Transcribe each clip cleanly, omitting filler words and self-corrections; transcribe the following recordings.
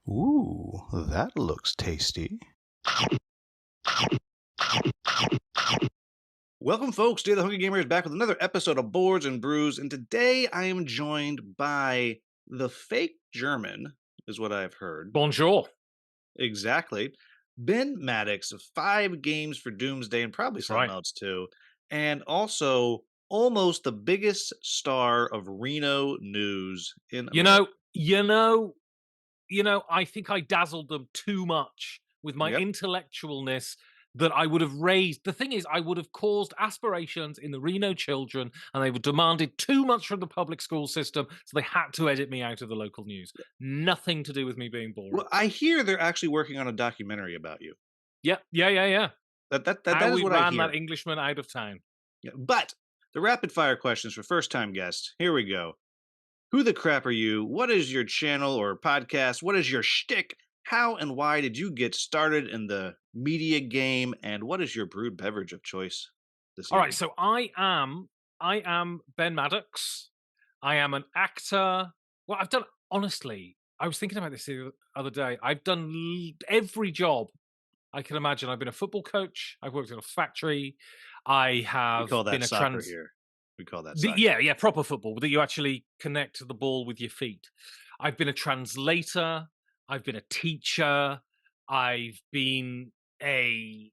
Ooh, that looks tasty. Welcome, folks. Dear the Hungry Gamer is back with another episode of Boards and Brews, and today I am joined by the fake German, is what I've heard. Bonjour. Exactly. Ben Maddox of 5 games for Doomsday and probably That's something right. else too. And also almost the biggest star of Reno news in You America. know, you know, I think I dazzled them too much with my Yep. intellectualness that I would have raised. The thing is, I would have caused aspirations in the Reno children, and they would demanded too much from the public school system, so they had to edit me out of the local news. Nothing to do with me being boring. Well, I hear they're actually working on a documentary about you. Yeah. That How is we what I ran that hear. Englishman out of town. Yeah, but the rapid fire questions for first time guests. Here we go. Who the crap are you? What is your channel or podcast? What is your shtick? How and why did you get started in the media game? And what is your brewed beverage of choice this All right, evening? so I am Ben Maddox. I am an actor. Well, I've done honestly. I was thinking about this the other day. I've done every job I can imagine. I've been a football coach. I've worked in a factory. I We have call been that a soccer here. We call that soccer. yeah, proper football that you actually connect the ball with your feet. I've been a translator. I've been a teacher. I've been a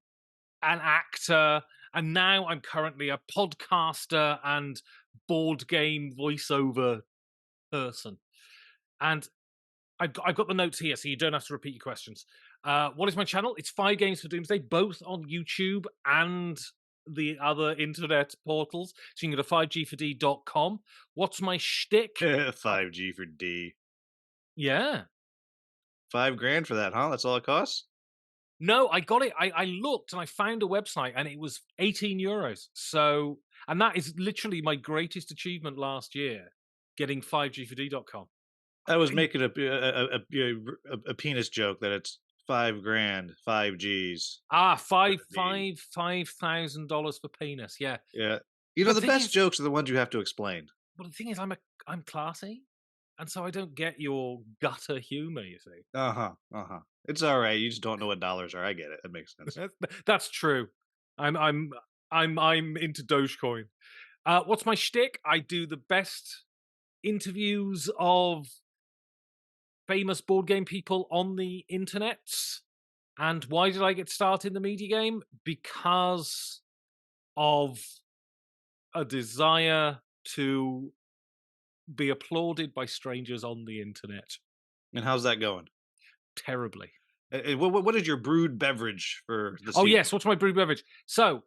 an actor, and now I'm currently a podcaster and board game voiceover person. And I've got the notes here, so you don't have to repeat your questions. What is my channel? It's 5 Games for Doomsday, both on YouTube and the other internet portals. So you can go to 5g4d.com. What's my shtick? 5G for D. Yeah. 5 grand for that, huh? That's all it costs? No, I got it. I looked and I found a website and it was €18. So, and that is literally my greatest achievement last year, getting 5g4d.com. I was making a penis joke that it's 5 grand, 5 Gs for Five, the D. five, $5,000 for penis. Yeah. Yeah. But The the thing best is, jokes are the ones you have to explain. I'm classy. And so I don't get your gutter humor, you see. Uh-huh, uh-huh. It's alright, you just don't know what dollars are, I get it, that makes sense. That's true. I'm, I'm, I'm into Dogecoin. What's my shtick? I do the best interviews of famous board game people on the internet. And why did I get started in the media game? Because of a desire to be applauded by strangers on the internet. And how's that going? Terribly. What is your brewed beverage for this Oh, evening? yes. What's my brewed beverage? So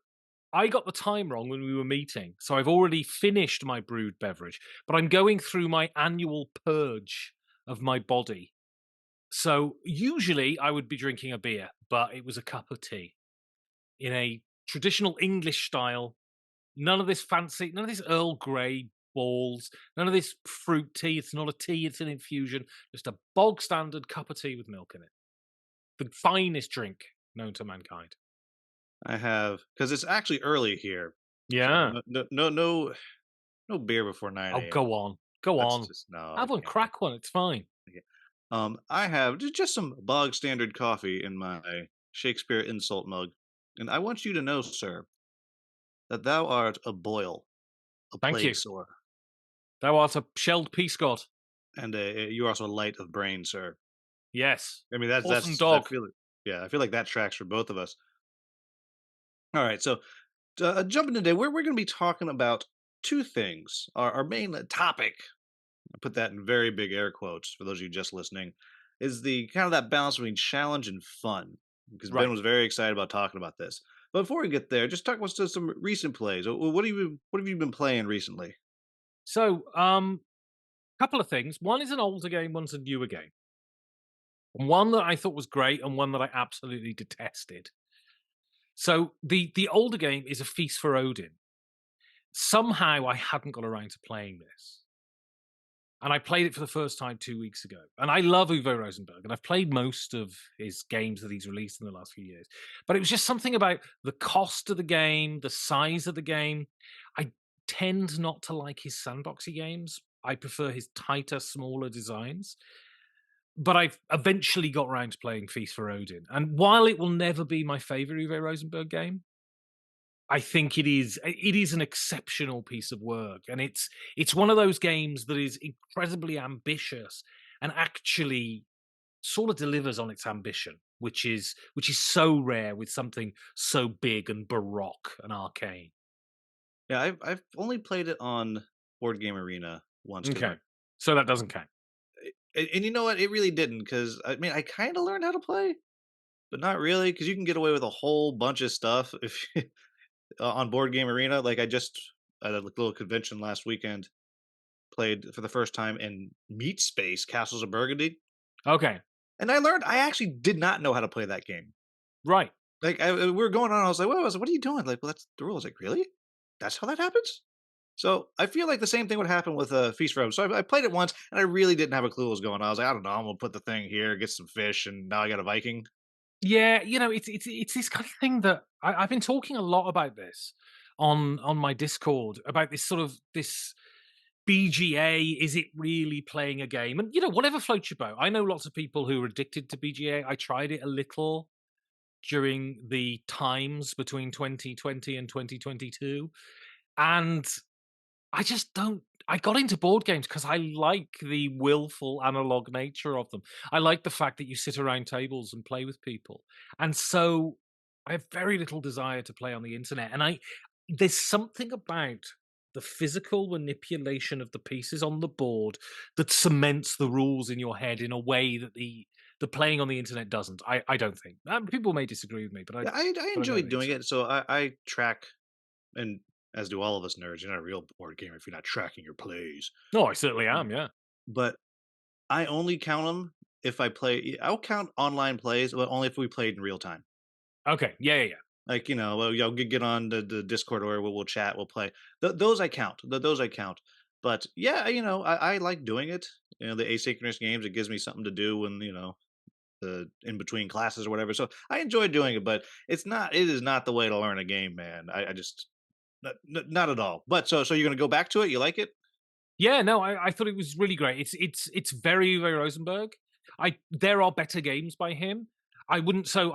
I got the time wrong when we were meeting. So I've already finished my brewed beverage, but I'm going through my annual purge of my body. So usually I would be drinking a beer, but it was a cup of tea in a traditional English style. None of this fancy, none of this Earl Grey balls, none of this fruit tea. It's not a tea, it's an infusion. Just a bog standard cup of tea with milk in it. The finest drink known to mankind. I have because it's actually early here, so Yeah. no beer before 9 Oh, AM. go on. Go That's on. just no, I Have one, can't. crack one. It's fine. I can't. I have just some bog standard coffee in my Shakespeare insult mug, and I want you to know, sir, that thou art a boil, a Thank plague you. sore, Thou art a shelled peace god. and you're also light of brain, sir. Yes. I mean, Awesome I dog. feel it. Yeah, I feel like that tracks for both of us. All right, so jumping today, we're going to be talking about two things. Our main topic, I put that in very big air quotes for those of you just listening, is the kind of that balance between challenge and fun. Because Ben Right. was very excited about talking about this. But before we get there, just talk about some recent plays. What have you been playing recently? So, couple of things. One is an older game, one's a newer game. One that I thought was great and one that I absolutely detested. So the older game is a Feast for Odin. Somehow I hadn't got around to playing this. And I played it for the first time 2 weeks ago. And I love Uwe Rosenberg, and I've played most of his games that he's released in the last few years. But it was just something about the cost of the game, the size of the game. I tend not to like his sandboxy games. I prefer his tighter, smaller designs. but I've eventually got around to playing Feast for Odin, and while it will never be my favorite Uwe Rosenberg game, I think it is an exceptional piece of work, and it's one of those games that is incredibly ambitious and actually sort of delivers on its ambition, which is so rare with something so big and baroque and arcane. Yeah, I've only played it on Board Game Arena once because Okay, so that doesn't count. and you know what? It really didn't because I mean I kind of learned how to play, but not really because you can get away with a whole bunch of stuff if on Board Game Arena. Like I just at a little convention last weekend played for the first time in Meat Space Castles of Burgundy, Okay, and I learned I actually did not know how to play that game. right. Like we were going on, I was like, "What?" I was like, "What are you doing?" Like, "Well, that's the rules." Like, really? That's how that happens? So I feel like the same thing would happen with Feast for Hope. So I played it once, and I really didn't have a clue what was going on. I was like, I don't know. I'm gonna put the thing here, get some fish, and now I got a Viking. Yeah, it's this kind of thing that I've been talking a lot about this on my Discord about this sort of this BGA. Is it really playing a game? And whatever floats your boat. I know lots of people who are addicted to BGA. I tried it a little during the times between 2020 and 2022, and I just don't. I got into board games because I like the willful analog nature of them. I like the fact that you sit around tables and play with people. And so I have very little desire to play on the internet. And there's something about the physical manipulation of the pieces on the board that cements the rules in your head in a way that the playing on the internet doesn't. I don't think. People may disagree with me, but I Yeah, I but I don't enjoyed think doing so. it. So I track, and as do all of us nerds, you're not a real board gamer if you're not tracking your plays. No, I certainly am. Yeah. But I only count them if I play. I'll count online plays, but only if we played in real time. Okay. Yeah. Yeah. Yeah. Like, well, y'all get on the Discord or we'll chat, we'll play. Those I count. Those I count. But yeah, I like doing it. The asynchronous games, it gives me something to do when, the in between classes or whatever. So I enjoy doing it, but it is not the way to learn a game, man. I just not at all. But so you're gonna go back to it? You like it? Yeah, no, I thought it was really great. It's very Uwe Rosenberg. I There are better games by him. I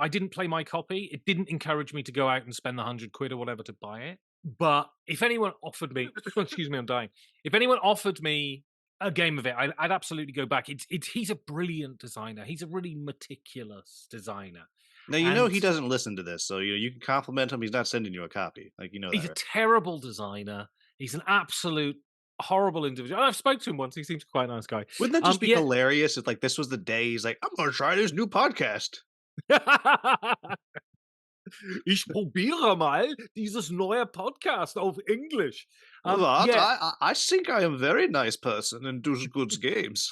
didn't play my copy. It didn't encourage me to go out and spend the 100 quid or whatever to buy it. But if anyone offered me, excuse me, I'm dying. If anyone offered me a game of it, I'd absolutely go back. He's a brilliant designer. He's a really meticulous designer, Now and he doesn't listen to this, so you can compliment him. He's not sending you a copy. Like he's that, a right? terrible designer. He's an absolute horrible individual. I've spoke to him once. He seems quite a nice guy. Wouldn't that just be Yeah. hilarious if like this was the day he's like, I'm gonna try this new podcast. Ich probiere mal dieses neue Podcast auf Englisch. What? Yeah, I think I am a very nice person and do good games.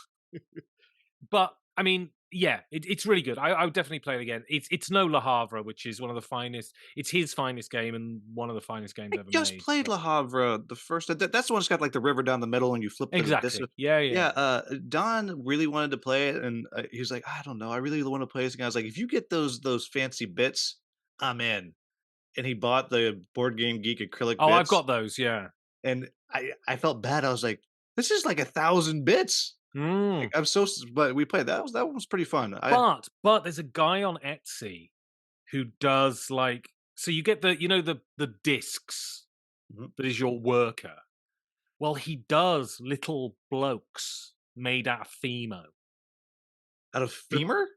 but I mean, yeah, it's really good. I would definitely play it again. It's no Le Havre, which is one of the finest. It's his finest game and one of the finest games I ever just made. played But Le Havre the first. That's the one that's got like the river down the middle, and you flip the this. exactly, yeah, Yeah, yeah. Don really wanted to play it, and he was like, I don't know, I really want to play this. And I was like, if you get those fancy bits, I'm in. And he bought the Board Game Geek acrylic Oh, I've bits, got those. Yeah. and I felt bad. I was like, this is like 1,000 bits. Like Mm. I'm so, but we played that one was pretty fun. But there's a guy on Etsy who does like so you get the discs Mhm. that is your worker. Well, he does little blokes made out of Fimo. Out of The femur?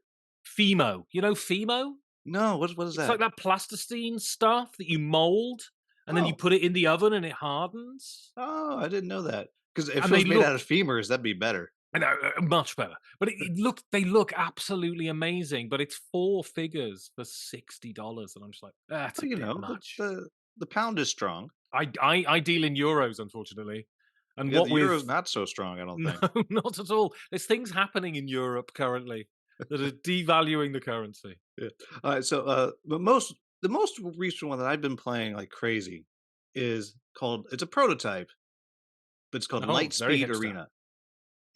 Fimo, Fimo? No, what is It's like that? that plasticine stuff that you mold and then you Oh, put it in the oven and it hardens. oh, I didn't know that. Because if And it they was made out look of femurs, that'd be better. I know, much better. But they look absolutely amazing, but it's four figures for $60 and I'm just like, "That's a Well, bit the much." the pound is strong. I deal in euros, unfortunately. And Yeah, what the euro's with not so strong, I don't no, think. not at all. There's things happening in Europe currently that are devaluing the currency. Yeah. Alright, so, the most recent one that I've been playing like crazy is called it's a prototype, but it's called Oh, very Lightspeed hipster. Arena.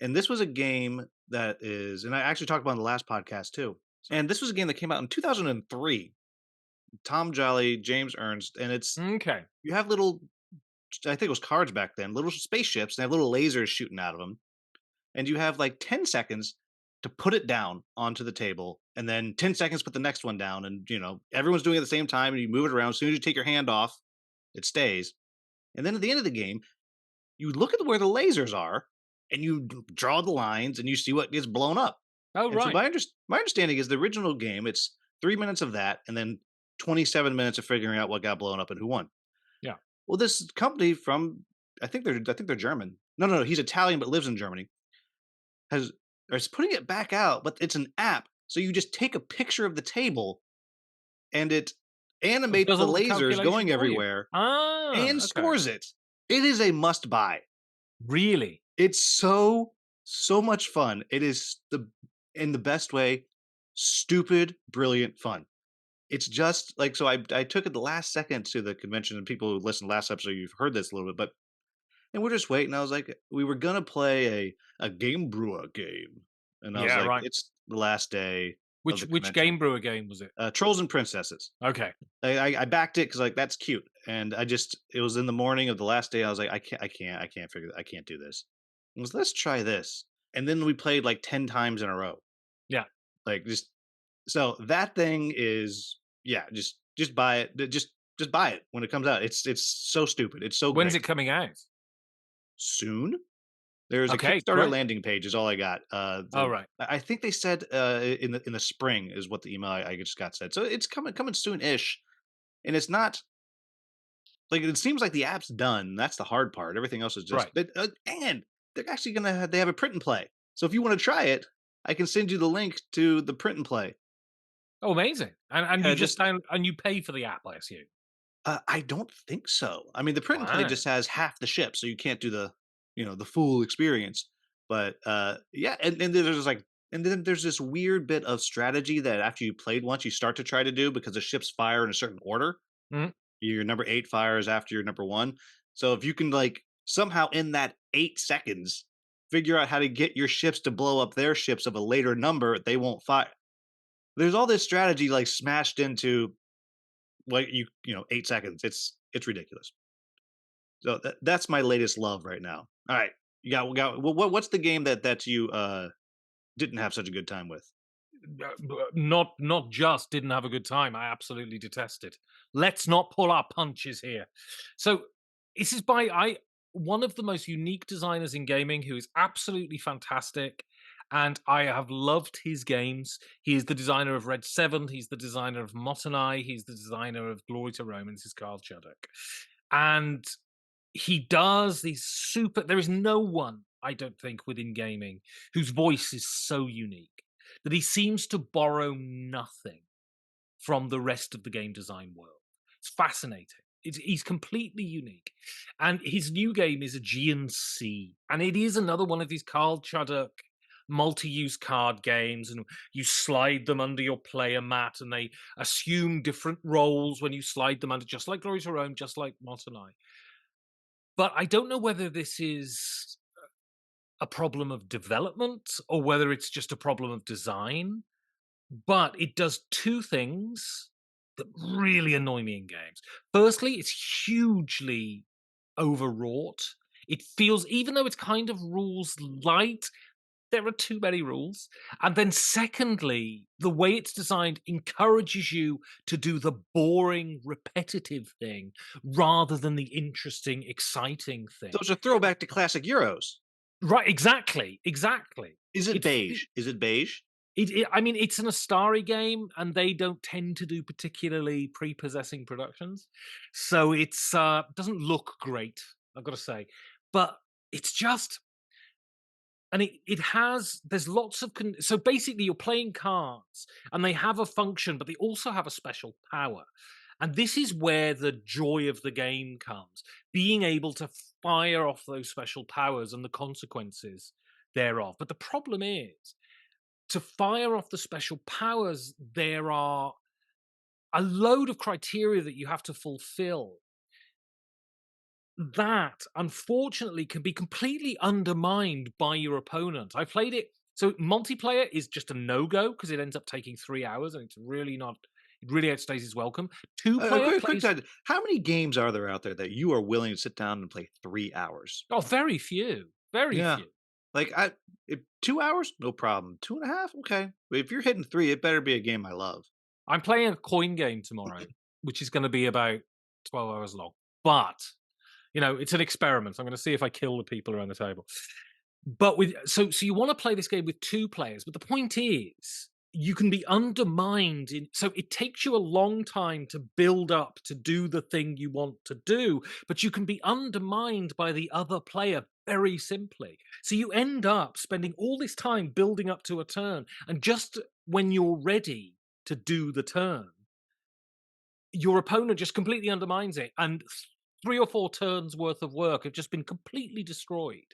And this was a game and I actually talked about it in the last podcast too. And this was a game that came out in 2003. Tom Jolly, James Ernst, and Okay. you have little, I think it was cards back then, little spaceships, and they have little lasers shooting out of them. And you have like 10 seconds to put it down onto the table, and then 10 seconds put the next one down, and everyone's doing it at the same time, and you move it around. As soon as you take your hand off, it stays. And then at the end of the game, you look at where the lasers are, and you draw the lines, and you see what gets blown up. Oh, And so right. my understanding is the original game, it's 3 minutes of that, and then 27 minutes of figuring out what got blown up and who won. Yeah. Well, this company from I think they're German. No, no, no, he's Italian but lives in Germany. Has is putting it back out, but it's an app. So you just take a picture of the table and it It animates does the all the lasers calculation going for you. everywhere Ah, and okay. scores it. It is a must buy. Really? It's so much fun. It is the in the best way, stupid, brilliant fun. It's just like so I took it the last second to the convention, and people who listened last episode, you've heard this a little bit, but and we're just waiting. I was like, we were gonna play a Game Brewer game, and I was Yeah, like, right. it's the last day of the Which convention. Game Brewer game was it? Trolls and Princesses. Okay. I backed it because like that's cute, and it was in the morning of the last day. I was like, I can't do this. I was let's try this, and then we played like 10 times in a row. Yeah. Like just so that thing is yeah, just buy it. Just buy it when it comes out. It's so stupid. It's so When's great. it coming out? Soon there's a Okay, Kickstarter great. landing page is all I got. All right. I think they said in the spring is what the email I just got said. So it's coming soon ish, and it's not like it seems like the app's done. That's the hard part. Everything else is just Right. and they're actually they have a print and play. So if you want to try it, I can send you the link to the print and play. Oh, amazing. And you Yeah, just just down and you pay for the app, I assume? I don't think so. I mean, the print and play Wow. just has half the ship, so you can't do the full experience. But yeah, and then there's this weird bit of strategy that after you played once, you start to try to do because the ships fire in a certain order. Mhm. Your number 8 fires after your number 1. So if you can like somehow in that 8 seconds figure out how to get your ships to blow up their ships of a later number, they won't fire. There's all this strategy like smashed into like 8 seconds. It's ridiculous. So that's my latest love right now. All right, what's the game that you didn't have such a good time with? Not just didn't have a good time, I absolutely detest it. Let's not pull our punches here. So, this is by I one of the most unique designers in gaming who is absolutely fantastic, and I have loved his games. He is the designer of Red 7, he's the designer of Motonai, he's the designer of Glory to Rome, and this is Carl Chuddock. And he does these super there is no one, I don't think, within gaming whose voice is so unique that he seems to borrow nothing from the rest of the game design world. It's fascinating. He's completely unique. And his new game is Aegean Sea. And it is another one of these Carl Chuddock multi-use card games, and you slide them under your player mat and they assume different roles when you slide them under, just like Glory to Rome, just like Motonai. But I don't know whether this is a problem of development or whether it's just a problem of design, but it does two things that really annoy me in games. Firstly, it's hugely overwrought. It feels, even though it's kind of rules light, there are too many rules. And then, secondly, the way it's designed encourages you to do the boring, repetitive thing rather than the interesting, exciting So thing. it's a throwback to classic Euros. Right, exactly, exactly. Is it It fe beige? Is it beige? I mean, it's an Astari game, and they don't tend to do particularly prepossessing productions, so it's, doesn't look great, I've gotta say, but it's just and it has there's lots of so basically you're playing cards, and they have a function, but they also have a special power, and this is where the joy of the game comes, being able to fire off those special powers and the consequences thereof. But the problem is, to fire off the special powers, there are a load of criteria that you have to fulfill that unfortunately can be completely undermined by your opponent. I played it. So multiplayer is just a no-go because it ends up taking 3 hours and it's really not, it really outstays its welcome. Two A player quick plays, side. How many games are there out there that you are willing to sit down and play 3 hours? oh, very few, very Yeah. few. Like, if 2 hours, no problem. 2.5, okay. But if you're hitting 3, it better be a game I love. I'm playing a coin game tomorrow, which is going to be about 12 hours long. But, it's an experiment. I'm going to see if I kill the people around the table. But so you want to play this game with two players, but the point is you can be undermined so it takes you a long time to build up to do the thing you want to do, but you can be undermined by the other player very simply. So you end up spending all this time building up to a turn, and just when you're ready to do the turn, your opponent just completely undermines it, and 3 or 4 turns worth of work have just been completely destroyed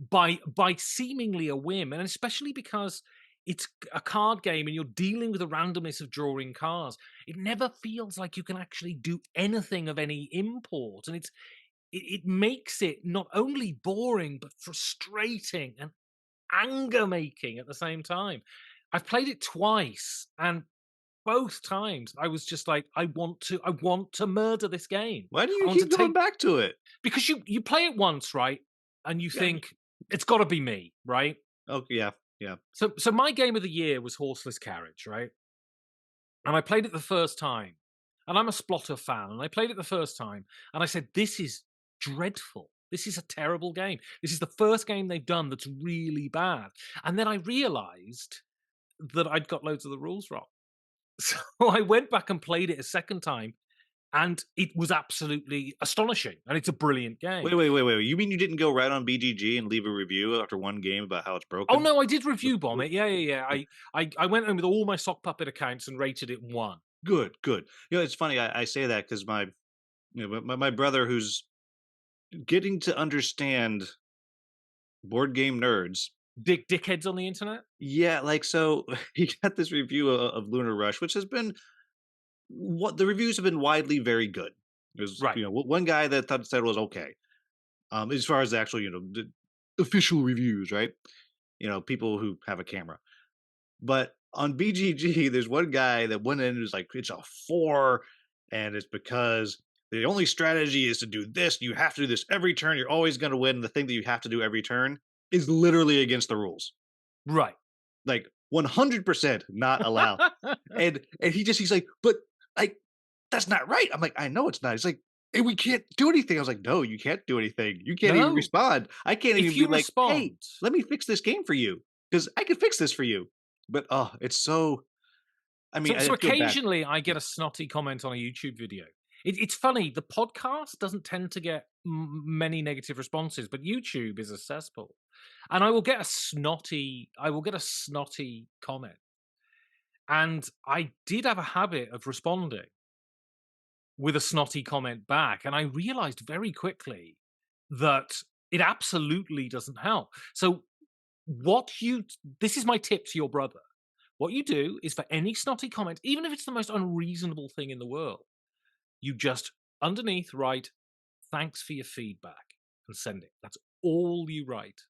by seemingly a whim, and especially because it's a card game and you're dealing with the randomness of drawing cards. It never feels like you can actually do anything of any import, and it makes it not only boring, but frustrating and anger-making at the same time. I've played it twice, and both times I was just like, I want to murder this game. Why do I you want to keep going take back to it? because you play it once, right? And you Yeah. think it's got to be me, right? Okay, yeah, yeah. So my game of the year was Horseless Carriage, right? And I played it the first time, and I'm a Splotter fan, and I played it the first time, and I said, "This is dreadful. This is a terrible game. This is the first game they've done that's really bad." And then I realized that I'd got loads of the rules wrong. So I went back and played it a second time, and it was absolutely astonishing, and it's a brilliant game. Wait. You mean you didn't go right on BGG and leave a review after one game about how it's Oh, broken? no, I did W review bomb w it. Yeah, yeah, yeah. I went in with all my sock puppet accounts and rated it 1. Good, good. It's funny I say that because my brother who's getting to understand board game nerds. Dickheads on the internet? Yeah, like, so he got this review of Lunar Rush, which has been what the reviews have been widely very good. There's, Right. one guy that thought said was okay. As far as the actual, the official reviews, right? People who have a camera. But on BGG, there's one guy that went in and was like, it's a 4, and it's because the only strategy is to do this. You have to do this every turn. You're always going to win. The thing that you have to do every turn is literally against the rules. Right. Like 100% not allowed. And he's like, but like that's not right. I'm like, I know it's not. He's like, and we can't do anything. I was like, no, you can't do anything. You can't even No. respond. I can't If even be you like, hey, respond let me fix this game for you because I can fix this for you. But oh, it's so. I mean, so I feel bad. occasionally I get a snotty comment on a YouTube video. It's funny, the podcast doesn't tend to get many negative responses, but YouTube is a cesspool. And I will get a snotty comment. And I did have a habit of responding with a snotty comment back, and I realized very quickly that it absolutely doesn't help. So what you this is my tip to your brother. What you do is, for any snotty comment, even if it's the most unreasonable thing in the world, you just underneath write, "Thanks for your feedback," and send it. That's all you write.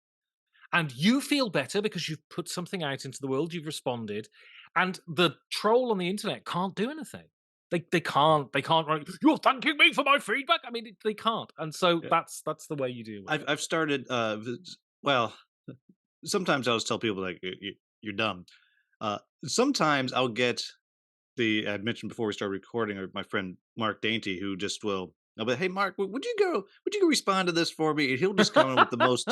And you feel better because you've put something out into the world, you've responded, and the troll on the internet can't do anything. They can't write, "You're thanking me for my feedback." I mean, they can't. And so Yeah. that's the way you deal with it. I've started. Well, sometimes I'll just tell people like you're dumb. Sometimes I'll get I mentioned before we started recording, or my friend Mark Dainty, who just will. I'll be, hey Mark, would you go? Would you go respond to this for me? And he'll just come in with the most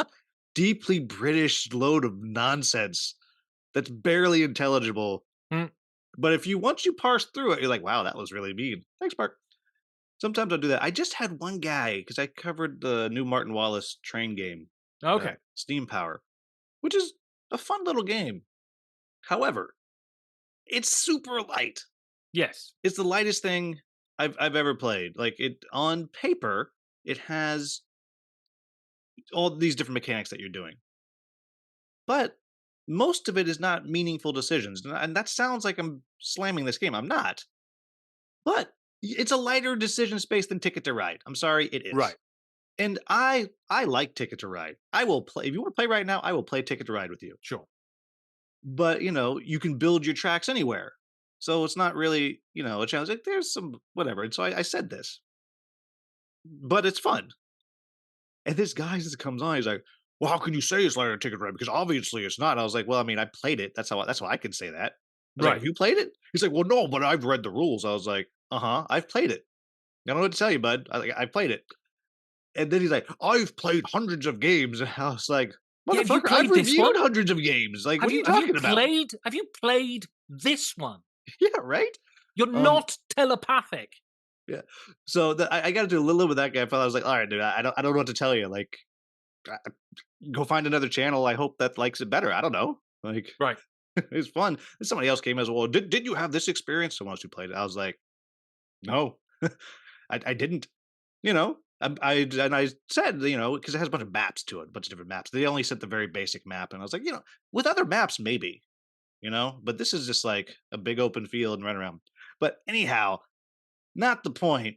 deeply British load of nonsense that's barely intelligible. Mm, But if you once you parse through it, you're like, wow, that was really mean. Thanks, Mark. Sometimes I'll do that. I just had one guy because I covered the new Martin Wallace train game, okay. Steam Power, which is a fun little game. However, it's super light. Yes. It's the lightest thing I've ever played. Like, it on paper, it has all these different mechanics that you're doing. But most of it is not meaningful decisions. And that sounds like I'm slamming this game. I'm not. But it's a lighter decision space than Ticket to Ride. I'm sorry, it is. Right. And I like Ticket to Ride. I will play if you want to play right now, I will play Ticket to Ride with you. Sure. But, you can build your tracks anywhere. So it's not really, a challenge. Like, there's some whatever. And so I said this. But it's fun. And this guy just comes on, he's like, "Well, how can you say it's like a ticket ride? Because obviously it's not." I was like, "Well, I mean, I played it. That's how I can say that." I was like, "Have Right. you played it?" He's like, "Well, no, but I've read the rules." I was like, "Uh-huh, I've played it. I don't know what to tell you, bud. I played it." And then he's like, "I've played hundreds of games." And I was like, Yeah, have you "Motherfucker, I've played this reviewed one? hundreds of games. Like, what Have are you you talking about?" played this one? Yeah, right? You're Um, not telepathic. yeah. So I got to do a little with that guy. I was like, "All right, dude, I don't know what to tell you. Like, go find another channel. I hope that likes it better. I don't know." Like, Right. it's fun. And somebody else came as well. Did you have this experience? Someone else who played it. I was like, no, I didn't. And I said, because it has a bunch of maps to it, a bunch of different maps. They only sent the very basic map, and I was like, with other maps, maybe, but this is just like a big open field and run around. But anyhow, not the point.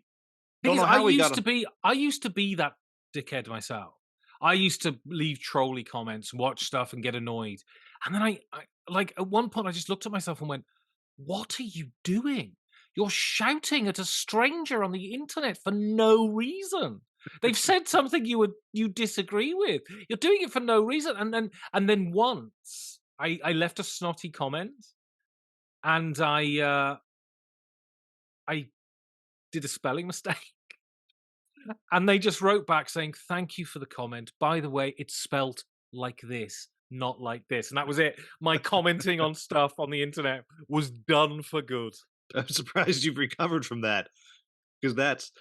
Thing Don't is, know I how we used got. to be I used to be that dickhead myself. I used to leave trolly comments, watch stuff, and get annoyed. And then I like at one point I just looked at myself and went, "What are you doing? You're shouting at a stranger on the internet for no reason. They've said something you disagree with. You're doing it for no reason." And then once I left a snotty comment and I did a spelling mistake. And they just wrote back saying, "Thank you for the comment. By the way, it's spelt like this, not like this." And that was it. My commenting on stuff on the internet was done for good. I'm surprised you've recovered from that because that's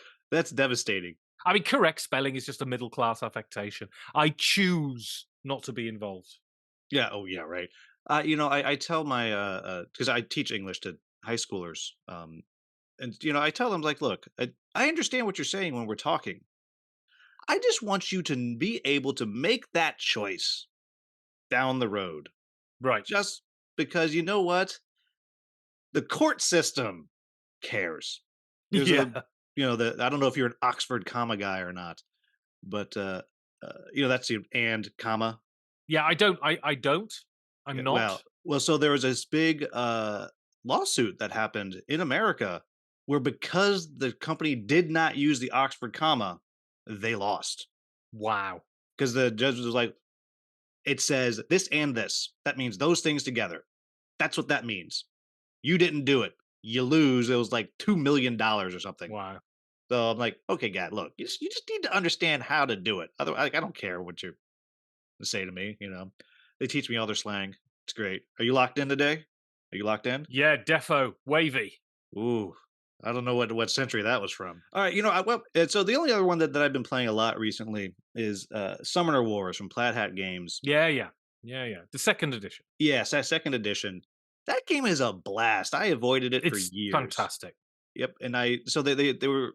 devastating. I mean, correct spelling is just a middle class affectation. I choose not to be involved. Yeah. Oh, yeah. Right. I tell my because I teach English to high schoolers, and I tell them like, look, I understand what you're saying when we're talking. I just want you to be able to make that choice down the road. Right. Just because you know what? The court system cares. There's Yeah. the I don't know if you're an Oxford comma guy or not, but that's the and comma. Yeah, I don't. I'm Yeah, not. so there was this big lawsuit that happened in America where because the company did not use the Oxford comma, they lost Wow. because the judge was like, it says this and this. That means those things together. That's what that means. You didn't do it. You lose. It was like $2 million or something. Wow. So I'm like, okay, God, look, you just need to understand how to do it. Otherwise, like, I don't care what you say to me. They teach me all their slang. It's great. Are you locked in today? Are you locked in? Yeah, defo. Wavy. Ooh, I don't know what century that was from. All right, so the only other one that I've been playing a lot recently is Summoner Wars from Plaid Hat Games. Yeah, yeah. Yeah, yeah. The second edition. Yes, that second edition. That game is a blast. I avoided it for It's years. fantastic. Yep, and I so they were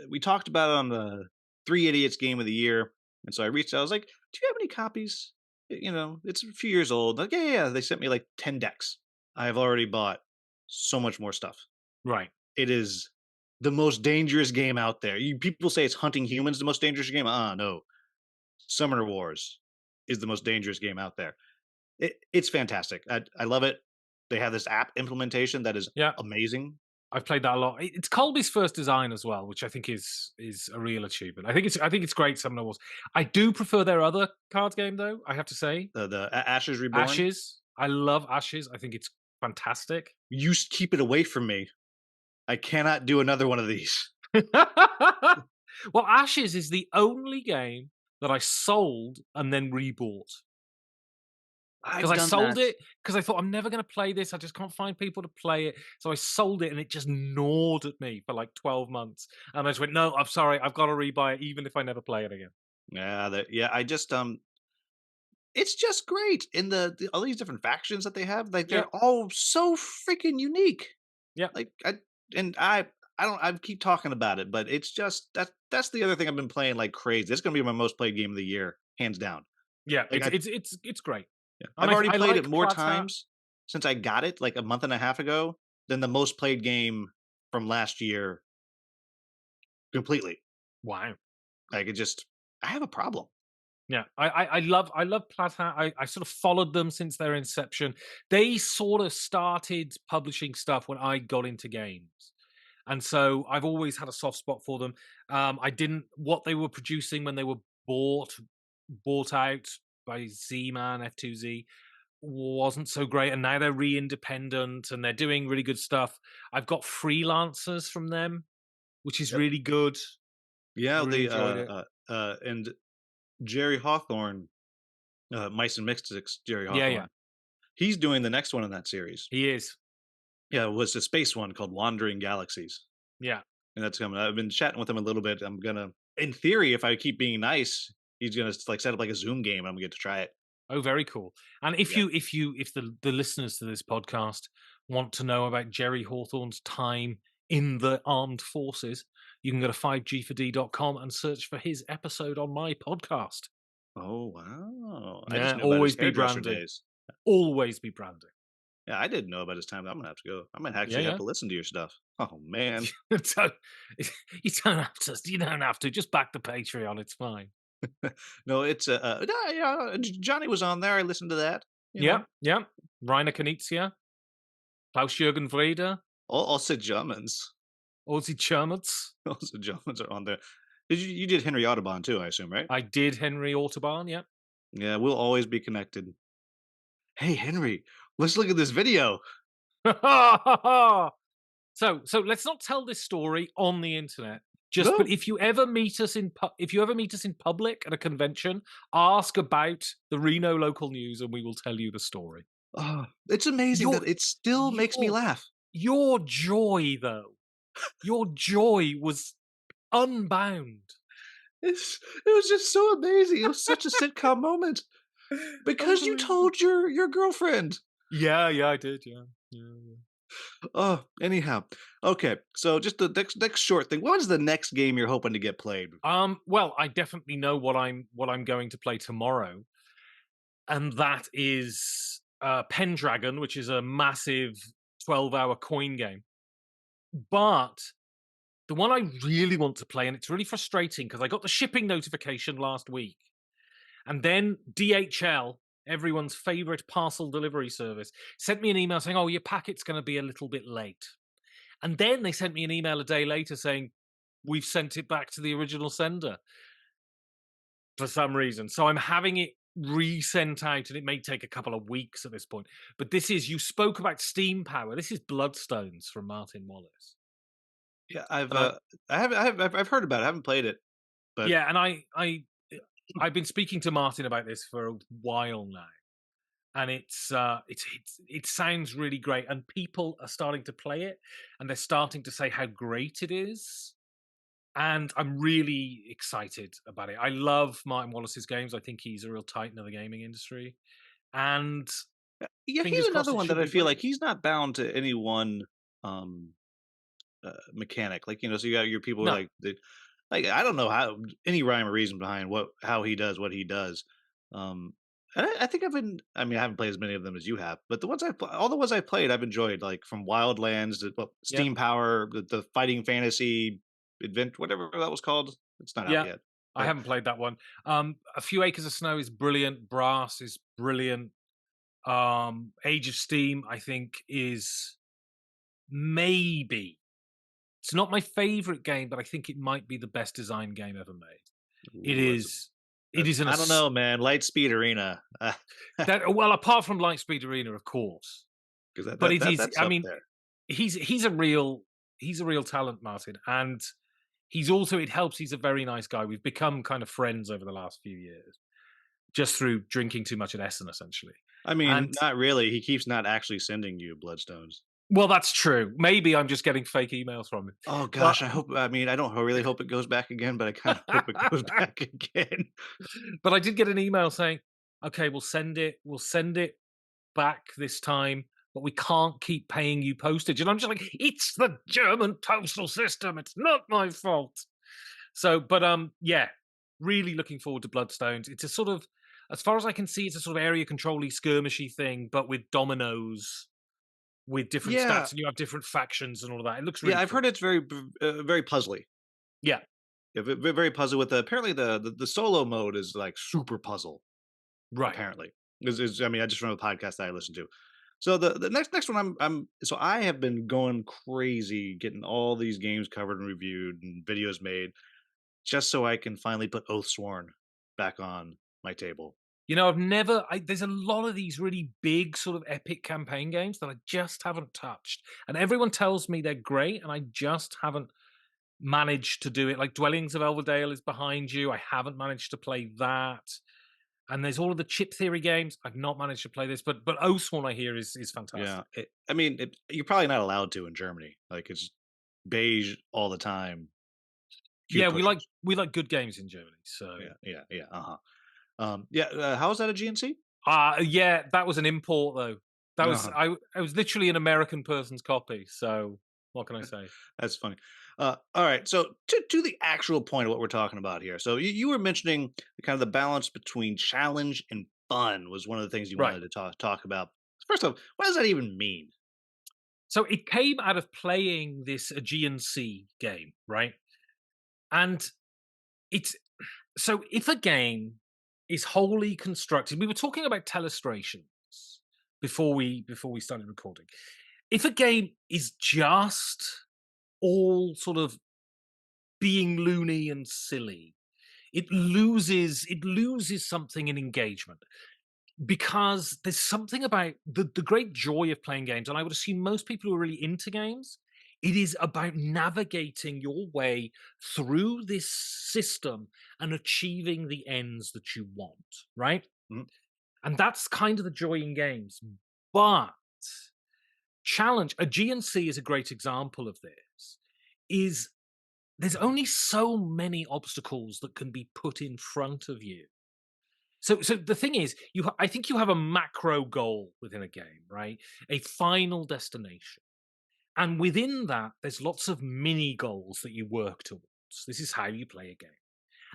we talked about it on the Three Idiots Game of the Year, and so I reached out. I was like, "Do you have any copies?" It's a few years old. Like, yeah, yeah, yeah. They sent me like 10 decks. I have already bought so much more stuff. Right. It is the most dangerous game out there. People say it's Hunting Humans the most dangerous game. No. Summoner Wars is the most dangerous game out there. It's fantastic. I love it. They have this app implementation that is Yeah. amazing. I've played that a lot. It's Colby's first design as well, which I think is a real achievement. I think it's great. Summoner Wars. I do prefer their other card game though. I have to say, The Ashes Reborn. Ashes. I love Ashes. I think it's fantastic. Keep it away from me. I cannot do another one of these. Well, Ashes is the only game that I sold and then rebought. Because I've I done sold that. it because I thought I'm never going to play this. I just can't find people to play it. So I sold it and it just gnawed at me for like 12 months. And I just went, no, I'm sorry. I've got to rebuy it even if I never play it again. Yeah. I just it's just great in all these different factions that they have. Like Yeah. they're all so freaking unique. Yeah. Like I don't I keep talking about it, but it's just that's the other thing I've been playing like crazy. It's gonna be my most played game of the year, hands down. Yeah. Like It's great. yeah, And I've already I played it like more Plata. times since I got it like a month and a half ago than the most played game from last year completely. Wow. Like I have a problem. Yeah, I love Plata. I sort of followed them since their inception. They sort of started publishing stuff when I got into games, and so I've always had a soft spot for them. I didn't what they were producing when they were bought. bought out by Z-Man, F2Z, wasn't so great, and now they're re-independent and they're doing really good stuff. I've got freelancers from them, which is Yep. really good. I Yeah, really enjoyed it. and Jerry Hawthorne, Mice and Mystics, Jerry Yeah, yeah, Hawthorne, he's doing the next one in that series. he is. Yeah, it was a space one called Wandering Galaxies, Yeah. and that's coming. I've been chatting with him a little bit. I'm gonna, in theory, if I keep being nice, he's gonna like set up like a Zoom game. I'm gonna get to try it. Oh, very cool. And Yeah. if the listeners to this podcast want to know about Jerry Hawthorne's time in the armed forces, you can go to 5g4d.com and search for his episode on my podcast. Oh wow! I just Yeah, knew about his always be hairdresser branding. days. Always be branding. Yeah, I didn't know about his time. I'm gonna have to go. I might Yeah, actually have yeah. to listen to your stuff. Oh man. So you don't have to. You don't have to. Just back the Patreon. It's fine. No, it's no, yeah, Johnny was on there. I listened to that. You Yeah, know, yeah. Rainer Knizia, Klaus-Jürgen Wrede, also Germans. Ozzy Chermutz. Also Germans are on there. You did Henry Audubon too? I assume, right? I did Henry Autobahn. Yeah. Yeah, we'll always be connected. Hey Henry, let's look at this video. So let's not tell this story on the internet. Just but No, if you ever meet us if you ever meet us in public at a convention, ask about the Reno local news, and we will tell you the story. it's amazing Your that it still makes me your laugh. your joy, though, your joy was unbound. It was just so amazing. It was such a sitcom moment because you Unbelievable. told your girlfriend. Yeah, yeah, I did. Yeah, yeah, yeah. Oh, anyhow, okay. So just the next short thing. What is the next game you're hoping to get played? Well, I definitely know what I'm going to play tomorrow, and that is Pendragon, which is a massive 12-hour coin game. But the one I really want to play, and it's really frustrating because I got the shipping notification last week, and then DHL, everyone's favorite parcel delivery service, sent me an email saying, "Oh, your packet's going to be a little bit late." And then they sent me an email a day later saying, "We've sent it back to the original sender," for some reason. So I'm having it resent out, and it may take a couple of weeks at this point. But this is, you spoke about Steam Power. This is Bloodstones from Martin Wallace. Yeah, And I I've heard about it. I haven't played it, but yeah, and I've been speaking to Martin about this for a while now. And it sounds really great, and people are starting to play it, and they're starting to say how great it is. And I'm really excited about it. I love Martin Wallace's games. I think he's a real titan of the gaming industry. And yeah, he's fingers crossed another it one should that I be feel great. like he's not bound to any one um mechanic. Like, so you got your people who No. like like I don't know how any rhyme or reason behind how he does what he does. Um and I think I've been I mean I haven't played as many of them as you have, but the ones all the ones I played I've enjoyed, like from Wildlands to Yep. Steam Power, the fighting fantasy event, whatever that was called. It's not out Yeah. yet. I But haven't played that one. A Few Acres of Snow is brilliant. Brass is brilliant. Age of Steam, I think, is maybe, it's not my favorite game, but I think it might be the best design game ever made. It ooh, is it that's is an I don't ass know, man. Lightspeed Arena. that, well, apart from Lightspeed Arena, of course. Because But it is, that's I up mean, there. he's a real talent, Martin, and he's also, it helps, he's a very nice guy. We've become kind of friends over the last few years, just through drinking too much at Essen, essentially. I And mean, not really. He keeps not actually sending you Bloodstones. well, that's true. Maybe I'm just getting fake emails from him. Oh But gosh, I hope. I mean, I don't really hope it goes back again, but I kind of hope it goes back again. but I did get an email saying, "Okay, we'll send it back this time, but we can't keep paying you postage." And I'm just like, "It's the German postal system. It's not my fault." So, but yeah, really looking forward to Bloodstones. It's a sort of, as far as I can see, it's a sort of area control-y skirmishy thing, but with dominoes, with different Yeah, stats, and you have different factions and all of that. It looks yeah. really I've cool. heard it's very, very puzzly. Yeah, Yeah, very puzzly. With apparently the solo mode is like super puzzle. right. Apparently, is I mean, I just remember the podcast that I listened to. So the next one so I have been going crazy getting all these games covered and reviewed and videos made just so I can finally put Oathsworn back on. my table. I've never. There's a lot of these really big, sort of epic campaign games that I just haven't touched, and everyone tells me they're great, and I just haven't managed to do it. Like Dwellings of Elverdale is behind you. I haven't managed to play that. And there's all of the chip theory games. I've not managed to play this, but Oathsworn I hear is Yeah, fantastic. I mean, you're probably not allowed to in Germany. Like it's beige all the time. Cue Yeah, pushers. we like good games in Germany. So Yeah, yeah, yeah. Uh-huh. Yeah. How is that a GNC? yeah, that was an import though. That was Uh-huh. I was literally an American person's copy. So what can I say? That's funny. All right. So to the actual point of what we're talking about here. So you were mentioning kind of the balance between challenge and fun was one of the things you Right. wanted to talk about. First off, what does that even mean? So it came out of playing this Aegean Sea game, right? And it's so if a game is wholly constructed, we were talking about telestrations before we started recording. If a game is just all sort of being loony and silly, it loses something in engagement because there's something about the great joy of playing games, and I would assume most people who are really into games, it is about navigating your way through this system and achieving the ends that you want, right? Mhm. And that's kind of the joy in games. But challenge, a GNC is a great example of this, is there's only so many obstacles that can be put in front of you. So the thing is, I think you have a macro goal within a game, right? A final destination. And within that, there's lots of mini goals that you work towards. This is how you play a game.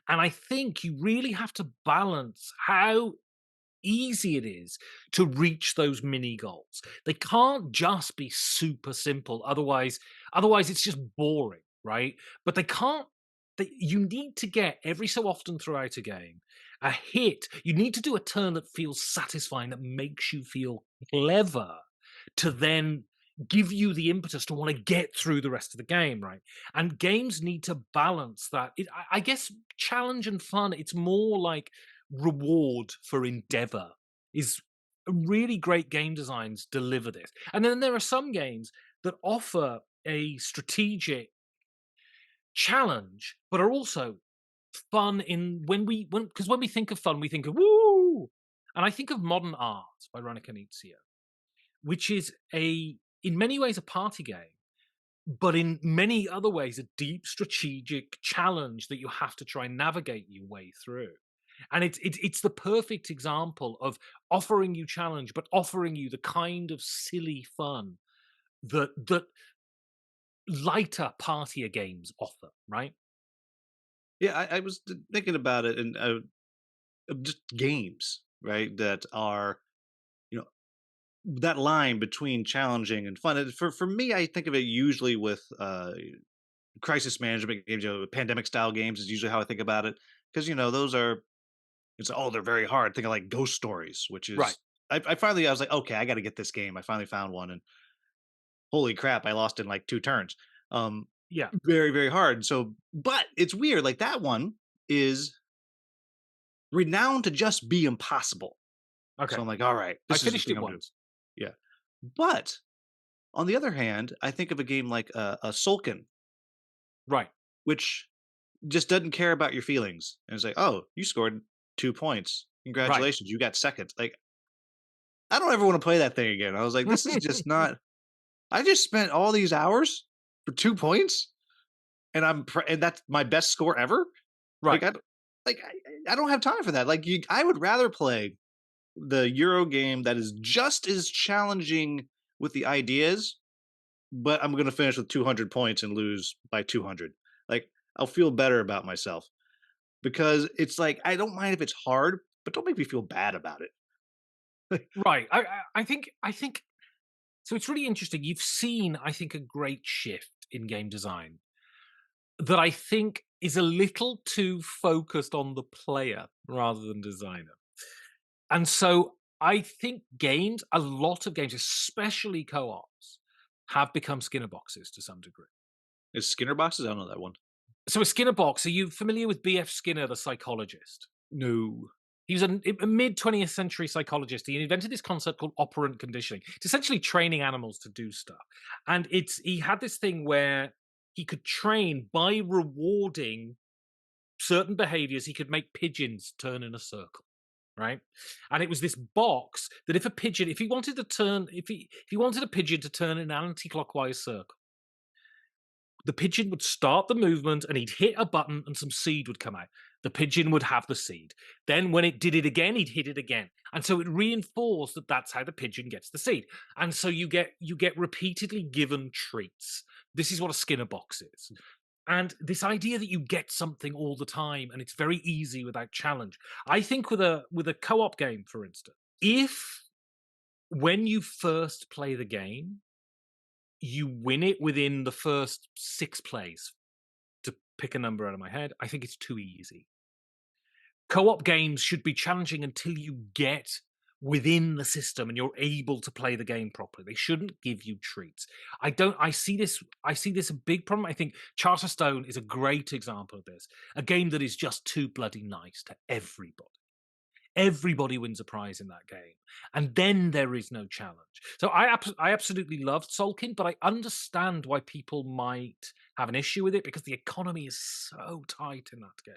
And I think you really have to balance how easy it is to reach those mini goals. They can't just be super simple. Otherwise it's just boring, right? But you need to get every so often throughout a game a hit. You need to do a turn that feels satisfying, that makes you feel clever to then give you the impetus to want to get through the rest of the game, right? And games need to balance that. I guess challenge and fun, it's more like reward for endeavor is really great game designs deliver this. And then there are some games that offer a strategic challenge, but are also fun in when we think of fun, we think of woo. And I think of Modern Art by Ronica Knizia, which is in many ways a party game, but in many other ways a deep strategic challenge that you have to try and navigate your way through. And it's the perfect example of offering you challenge, but offering you the kind of silly fun that lighter partier games offer, right? Yeah, I was thinking about it, and just games, right? That are you know that line between challenging and fun. For me, I think of it usually with crisis management games, pandemic style games is usually how I think about it because those are they're very hard. Think of like Ghost Stories, which Right. is I was like, okay, I got to get this game. I finally found one, and holy crap, I lost in like 2 turns. Um, Yeah. very very hard. So, but it's weird. Like that one is renowned to just be impossible. So Okay. I'm like, all right, I this is the finished thing it I'm doing. once. Yeah, but on the other hand, I think of a game like a Sulkin, Right. which just doesn't care about your feelings, and it's like, oh, you scored 2 points. Right. Congratulations, you got second. Like, I don't ever want to play that thing again. I was like, this is just not. I just spent all these hours for 2 points, and and that's my best score ever. Like Right. I don't- I don't have time for that. Like I would rather play the Euro game that is just as challenging with the ideas, but I'm going to finish with 200 points and lose by 200. Like I'll feel better about myself because it's like I don't mind if it's hard, but don't make me feel bad about it. Right. I think so. It's really interesting. You've seen, I think, a great shift in game design that I think is a little too focused on the player rather than designer. And so I think a lot of games, especially co-ops, have become Skinner boxes to some degree. Is Skinner boxes? I don't know that one. So a Skinner box, are you familiar with B.F. Skinner, the psychologist? No. He was a mid 20th century psychologist. He invented this concept called operant conditioning. It's essentially training animals to do stuff. And he had this thing where he could train by rewarding certain behaviors. He could make pigeons turn in a circle, right? And it was this box that if a pigeon, if he wanted to turn, if he wanted a pigeon to turn in an anti-clockwise circle, the pigeon would start the movement and he'd hit a button and some seed would come out. The pigeon would have the seed. Then when it did it again, he'd hit it again. And so it reinforced that that's how the pigeon gets the seed. And so you get repeatedly given treats. This is what a Skinner box is. And this idea that you get something all the time and it's very easy without challenge. I think with a co-op game, for instance, if when you first play the game, you win it within the first 6 plays, to pick a number out of my head, I think it's too easy. Co-op games should be challenging until you get within the system and you're able to play the game properly. They shouldn't give you treats. I see this a big problem. I think Charterstone is a great example of this. A game that is just too bloody nice to everybody. Everybody wins a prize in that game, and then there is no challenge. So I absolutely loved Solkin, but I understand why people might have an issue with it because the economy is so tight in that game.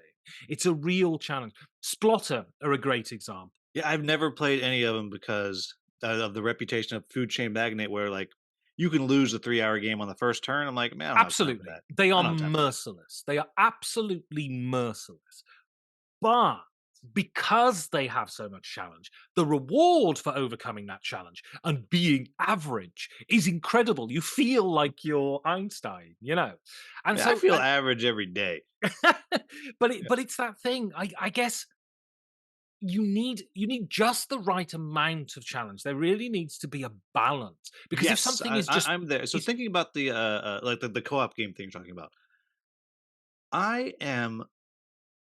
It's a real challenge. Splotter are a great example. Yeah, I've never played any of them because of the reputation of food chain magnate, where like you can lose a 3-hour game on the first turn. I'm like, man, I don't have time for Absolutely, that. they I are don't have time for that. merciless. They are absolutely merciless. But because they have so much challenge, the reward for overcoming that challenge and being average is incredible. You feel like you're Einstein, you know? And Yeah, I so, feel average every day. Yeah. but it's that thing. I guess you need just the right amount of challenge. There really needs to be a balance because if Yes, something is just I'm there. So is thinking about the like the co-op game thing you're talking about, I am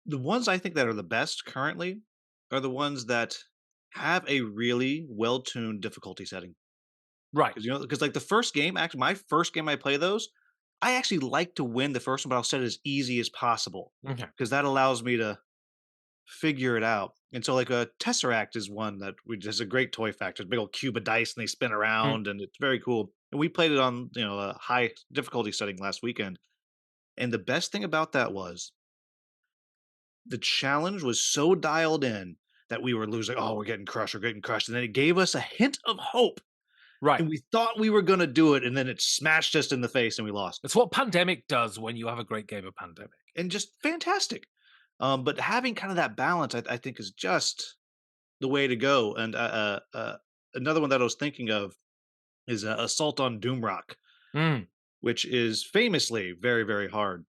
the ones I think that are the best currently are the ones that have a really well-tuned difficulty setting. right. Because because like the first game, actually, my first game I play those, I actually like to win the first one, but I'll set it as easy as possible Okay. because that allows me to figure it out. And so, like a Tesseract is one that we just a great toy factor. It's a big old cube of dice, and they spin Mm, around, and it's very cool. And we played it on a high difficulty setting last weekend. And the best thing about that was the challenge was so dialed in that we were losing. Oh, we're getting crushed. We're getting crushed. And then it gave us a hint of hope, right. and we thought we were going to do it, and then it smashed us in the face, and we lost. That's what Pandemic does when you have a great game of Pandemic. And just fantastic. But having kind of that balance, I think, is just the way to go. And another one that I was thinking of is Assault on Doomrock, Mm, which is famously very, very hard.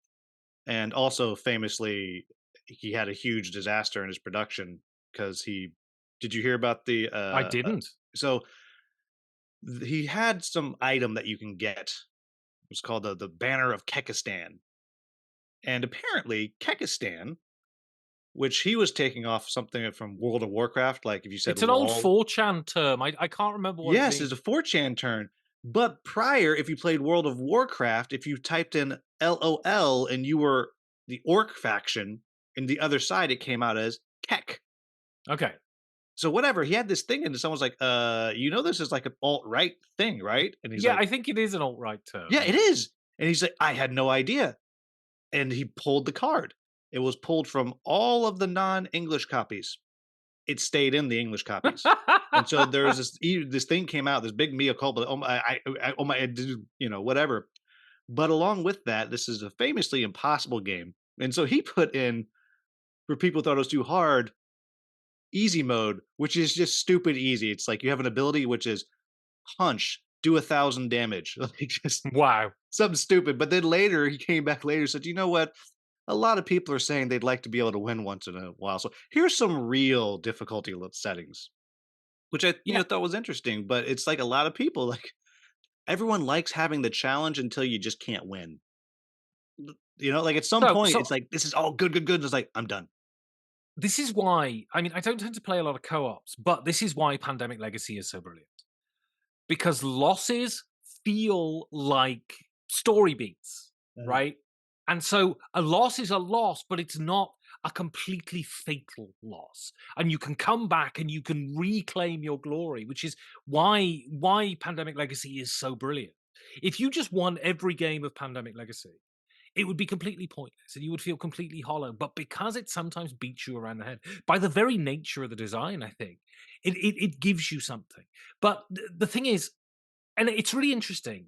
And also famously, he had a huge disaster in his production because he. Did you hear about the? I didn't. So he had some item that you can get. It's called the Banner of Kekistan, and apparently Kekistan, which he was taking off something from World of Warcraft, like if you said It's an old wall. 4chan term. I can't remember what it Yes, means. it's a 4chan turn. But prior, if you played World of Warcraft, if you typed in LOL and you were the orc faction, and the other side, it came out as Kek. Okay. So whatever, he had this thing, and someone's like, this is like an alt-right thing, right? And he's Yeah, like, I think it is an alt-right term, yeah, it yeah. is. And he's like, I had no idea. And he pulled the card. It was pulled from all of the non-English copies. It stayed in the English copies. And so there's this thing came out, this big mea culpa. Oh my, oh my, whatever. But along with that, this is a famously impossible game, and so he put in for people who thought it was too hard, easy mode, which is just stupid easy. It's like you have an ability which is punch, do 1,000 damage, like just Wow. something stupid. But then later he came back later and said, you know what? A lot of people are saying they'd like to be able to win once in a while. So here's some real difficulty settings, which I Yeah. thought was interesting. But it's like a lot of people like everyone likes having the challenge until you just can't win. Like at some So point so it's like this is all good, good, good. And it's like I'm done. this is why I mean, I don't tend to play a lot of co-ops, but this is why Pandemic Legacy is so brilliant. Because losses feel like story beats, Mhm. right? And so a loss is a loss, but it's not a completely fatal loss, and you can come back and you can reclaim your glory, which is why Pandemic Legacy is so brilliant. If you just won every game of Pandemic Legacy, it would be completely pointless and you would feel completely hollow. But because it sometimes beats you around the head by the very nature of the design, I think it gives you something. But the thing is, and it's really interesting,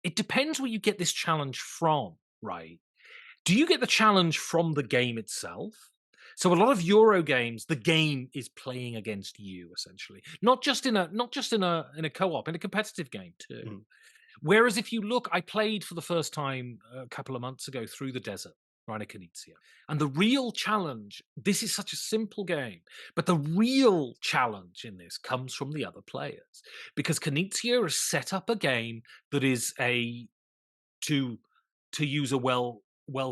it depends where you get this challenge from, right? Do you get the challenge from the game itself? So a lot of Euro games, the game is playing against you essentially, not just in a co-op, in a competitive game too. Mhm. Whereas if you look, I played for the first time a couple of months ago through the desert, Reiner Knizia. And the real challenge, this is such a simple game, but the real challenge in this comes from the other players. Because Knizia has set up a game that is to to use a well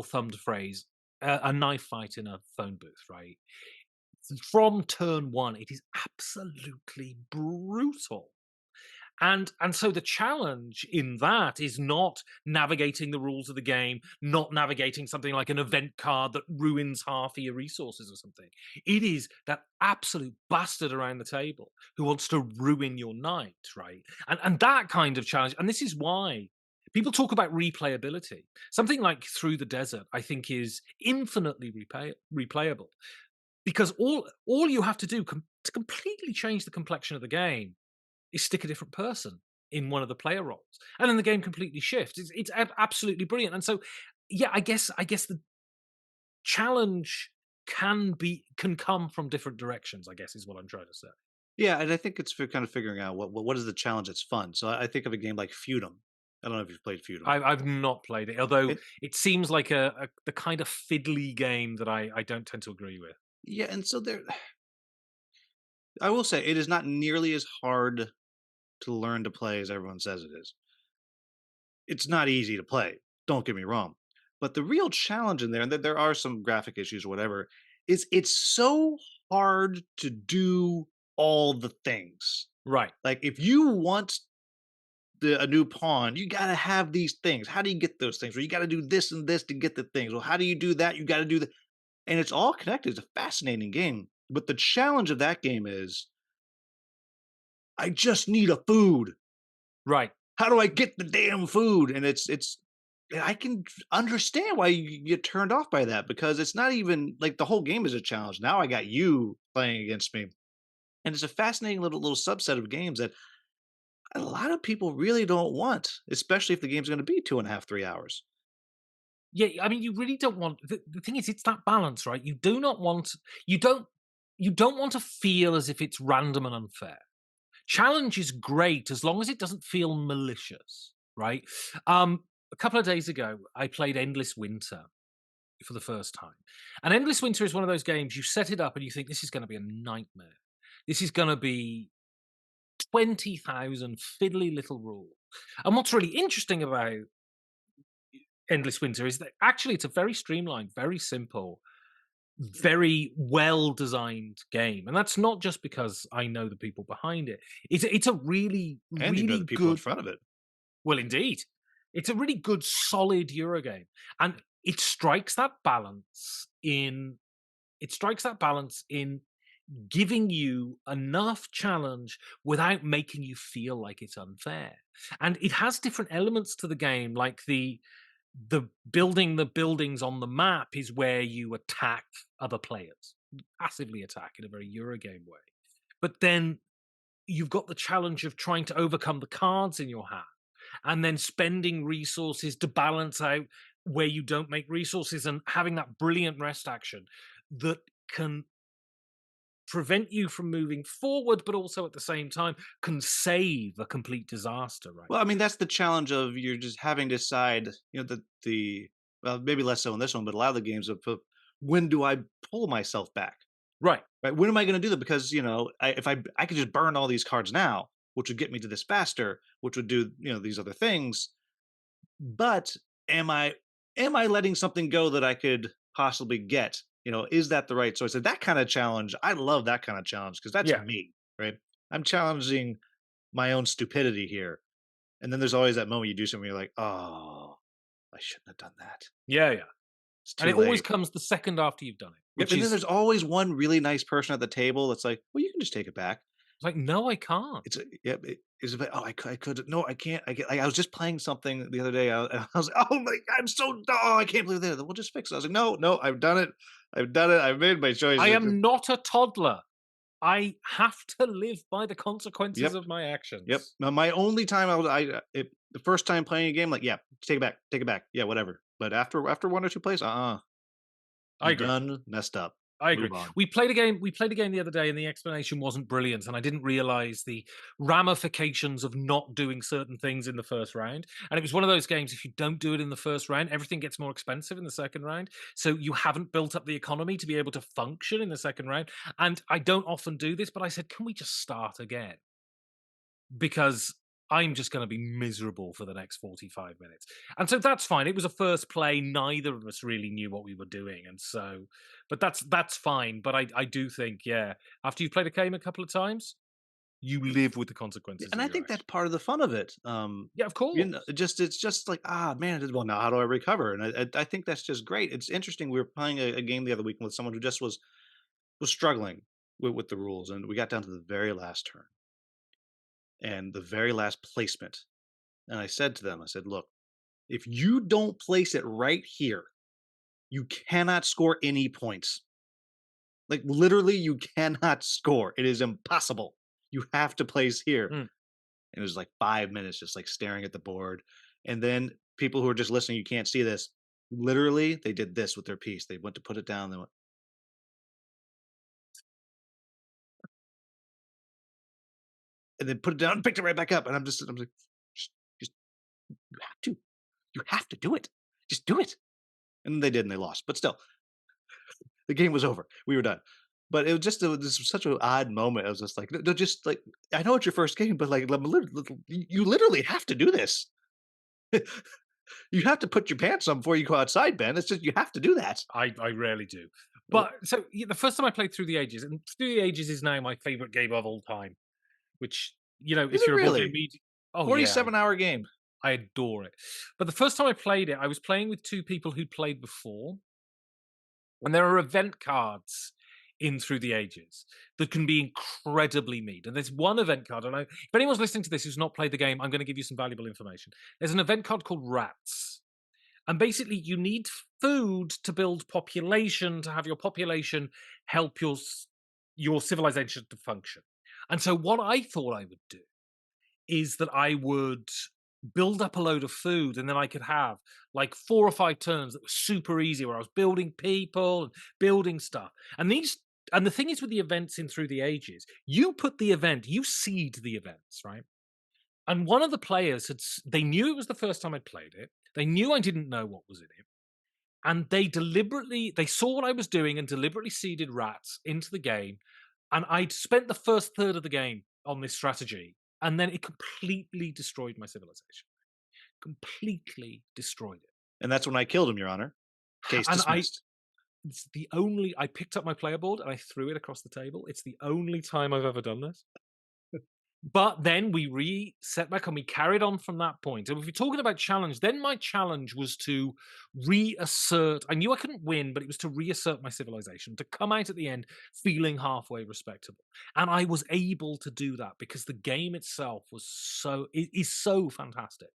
thumbed phrase, a knife fight in a phone booth, right? From turn one, it is absolutely brutal. And so the challenge in that is not navigating the rules of the game, not navigating something like an event card that ruins half of your resources or something. It is that absolute bastard around the table who wants to ruin your night, right? And that kind of challenge, and this is why people talk about replayability. Something like Through the Desert, I think, is infinitely replayable because all you have to do to completely change the complexion of the game is stick a different person in one of the player roles, and then the game completely shifts. It's absolutely brilliant. And so, yeah, I guess the challenge can come from different directions. I guess is what I'm trying to say. Yeah, and I think it's for kind of figuring out what is the challenge that's fun. So I think of a game like Feudum. I don't know if you've played Feudum. I've not played it, although It it seems like a the kind of fiddly game that I don't tend to agree with. Yeah, and so there I will say it is not nearly as hard to learn to play as everyone says it is. It's not easy to play, don't get me wrong. But the real challenge in there, and there are some graphic issues or whatever, is it's so hard to do all the things. Right. Like if you want a new pawn, you gotta have these things. How do you get those things? Well, you gotta do this and this to get the things. Well, how do you do that? You gotta do that. And it's all connected. It's a fascinating game. But the challenge of that game is I just need a food. Right. How do I get the damn food? And it's I can understand why you get turned off by that because it's not even like the whole game is a challenge. Now I got you playing against me. And it's a fascinating little subset of games that a lot of people really don't want, especially if the game's going to be 2.5, 3 hours. Yeah, I mean, you really don't want the thing is it's that balance, right? You do not want you don't you don't want to feel as if it's random and unfair. Challenge is great as long as it doesn't feel malicious, right? A couple of days ago, I played Endless Winter for the first time. And Endless Winter is one of those games you set it up and you think this is going to be a nightmare. This is going to be 20,000 fiddly little rules. And what's really interesting about Endless Winter is that actually it's a very streamlined, very simple, very well designed game. And that's not just because I know the people behind it. It's a really, And you know the really people in good, front of it. well, indeed. It's a really good, solid Eurogame. And it strikes that balance in giving you enough challenge without making you feel like it's unfair. And it has different elements to the game, like the building the buildings on the map is where you attack other players, passively attack in a very Eurogame way. But then you've got the challenge of trying to overcome the cards in your hand and then spending resources to balance out where you don't make resources and having that brilliant rest action that can prevent you from moving forward, but also at the same time can save a complete disaster, right? Well, I mean, that's the challenge of you're just having to decide, the well, maybe less so in this one, but a lot of the games of when do I pull myself back? Right. Right? When am I going to do that? Because if I could just burn all these cards now, which would get me to this faster, which would do these other things. But am I am I letting something go that I could possibly get? Is that the right choice? And that kind of challenge, I love that kind of challenge because that's Yeah. me, right? I'm challenging my own stupidity here. And then there's always that moment you do something, you're like, oh, I shouldn't have done that. Yeah. Yeah. It's And too it always late. comes the second after you've done it, Yep, which and then is there's always one really nice person at the table that's like, "Well, you can just take it back." like, "No, I can't." It's a yep, it's a bit, "Oh, I could no, I can't, I get," like, I was just playing something the other day, I was like, "Oh my God, I'm so oh, I can't believe that. We'll just fix it." I was like, "No, no, I've done it. I've done it. I've made my choice." I am not a toddler. I have to live by the consequences Yep, of my yep. actions. Now my only time I was the first time playing a game, like, "Yeah, take it back. Yeah, whatever." But after 1 or 2 plays, I you agree. done messed up. I agree. Move on. We played a game the other day and the explanation wasn't brilliant, and I didn't realize the ramifications of not doing certain things in the first round. And it was one of those games, if you don't do it in the first round, everything gets more expensive in the second round. So you haven't built up the economy to be able to function in the second round. And I don't often do this, but I said, can we just start again? Because I'm just going to be miserable for the next 45 minutes. And so that's fine. It was a first play. Neither of us really knew what we were doing. And so, but that's fine. But I do think, yeah, after you've played a game a couple of times, you live with the Yeah, consequences and of I your think that's actions. part of the fun of it. Yeah, of It's just like, man, well, now how do I recover? And I think that's just great. It's interesting. We were playing a game the other week with someone who just was struggling with the rules, and we got down to the very last turn and the very last placement. And I said to them, I said, "Look, if you don't place it right here, you cannot score any points. Like literally, you cannot score. It is impossible. You have to place here." Mm. And it was like 5 minutes just, like, staring at the board, and then people who are just listening, you can't see this. Literally, they did this with their piece. They went to put it down, they went and then put it down and picked it right back up, and I'm like, Just you have to. You have to do it. Just do it." And they did, and they lost, but still, the game was over. We were done. But it was just this was such an odd moment. I was just like, "No, just, like, I know it's your first game, but, like, you literally have to do this. You have to put your pants on before you go outside, Ben. It's just you have to do that." I rarely do. Oh, But so yeah, the first time I played Through the Ages, and Through the Ages is now my favorite game of all time, which, is if it you're a board game really? media, oh yeah, 47-hour game. I adore it. But the first time I played it, I was playing with two people who'd played before. And there are event cards in Through the Ages that can be incredibly mean. And there's one event card, and if anyone's listening to this who's not played the game, I'm going to give you some valuable information. There's an event card called Rats. And basically, you need food to build population, to have your population help your civilization to function. And so, what I thought I would do is that I would build up a load of food and then I could have like 4 or 5 turns that were super easy where I was building people and building stuff. And the thing is with the events in Through the Ages, you seed the events, right? And one of the players they knew it was the first time I'd played it. They knew I didn't know what was in it. And they saw what I was doing and deliberately seeded rats into the game. And I'd spent the first third of the game on this strategy, and then it completely destroyed my civilization. Completely destroyed it. And that's when I killed him, Your Honor. Case And dismissed. I picked up my player board and I threw it across the table. It's the only time I've ever done this. But then we reset back and we carried on from that point. And if you're talking about challenge, then my challenge was to reassert. I knew I couldn't win, but it was to reassert my civilization, to come out at the end feeling halfway respectable. And I was able to do that because the game itself is so fantastic.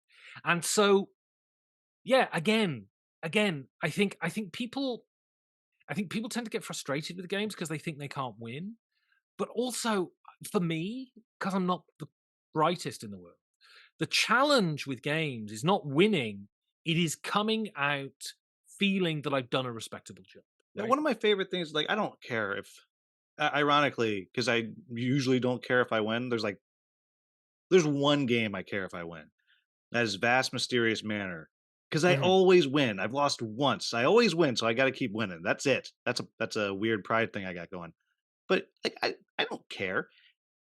And so, yeah, again, I think people tend to get frustrated with games because they think they can't win. But also, for me, because I'm not the brightest in the world, the challenge with games is not winning, it is coming out feeling that I've done a respectable job, Yeah, right? one of my favorite things, like, I don't care if ironically, because I usually don't care if I win, there's one game I care if I win. That is Vast Mysterious Manor. Because I Mhm. always win. I've lost once. I always win, so I gotta keep winning. That's it. That's a weird pride thing I got going. But, like, I don't care.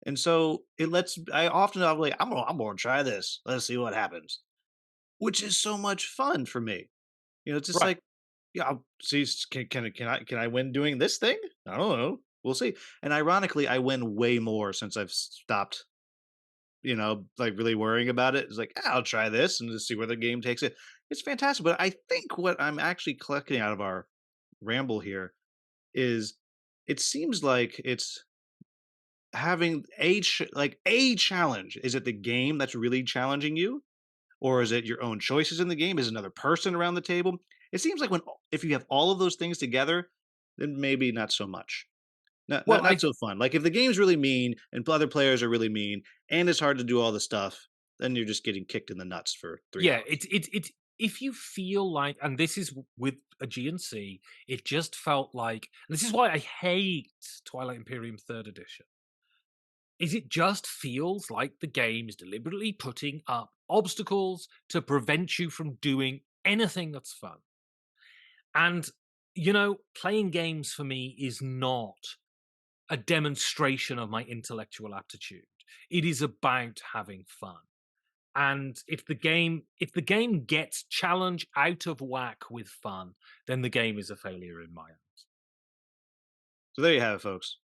And so it lets I often I'm like, I'm gonna try this. Let's see what happens. Which is so much fun for me. It's just Right. like, yeah, I'll see, can I win doing this thing? I don't know. We'll see. And ironically, I win way more since I've stopped like really worrying about it. It's like, "Ah, I'll try this and just see where the game takes it." It's fantastic. But I think what I'm actually collecting out of our ramble here is it seems like it's having like a challenge. Is it the game that's really challenging you? Or is it your own choices in the game? Is it another person around the table? It seems like if you have all of those things together, then maybe not so much. Not Well, not I not so fun. Like if the game's really mean and other players are really mean and it's hard to do all the stuff, then you're just getting kicked in the nuts for 3 yeah, hours. it's if you feel like, and this is with Aegean Sea, it just felt like, and this is why I hate Twilight Imperium Third Edition. Is it just feels like the game is deliberately putting up obstacles to prevent you from doing anything that's fun. And playing games for me is not a demonstration of my intellectual aptitude. It is about having fun. And if the game gets challenge out of whack with fun, then the game is a failure in my eyes. So there you have it, folks.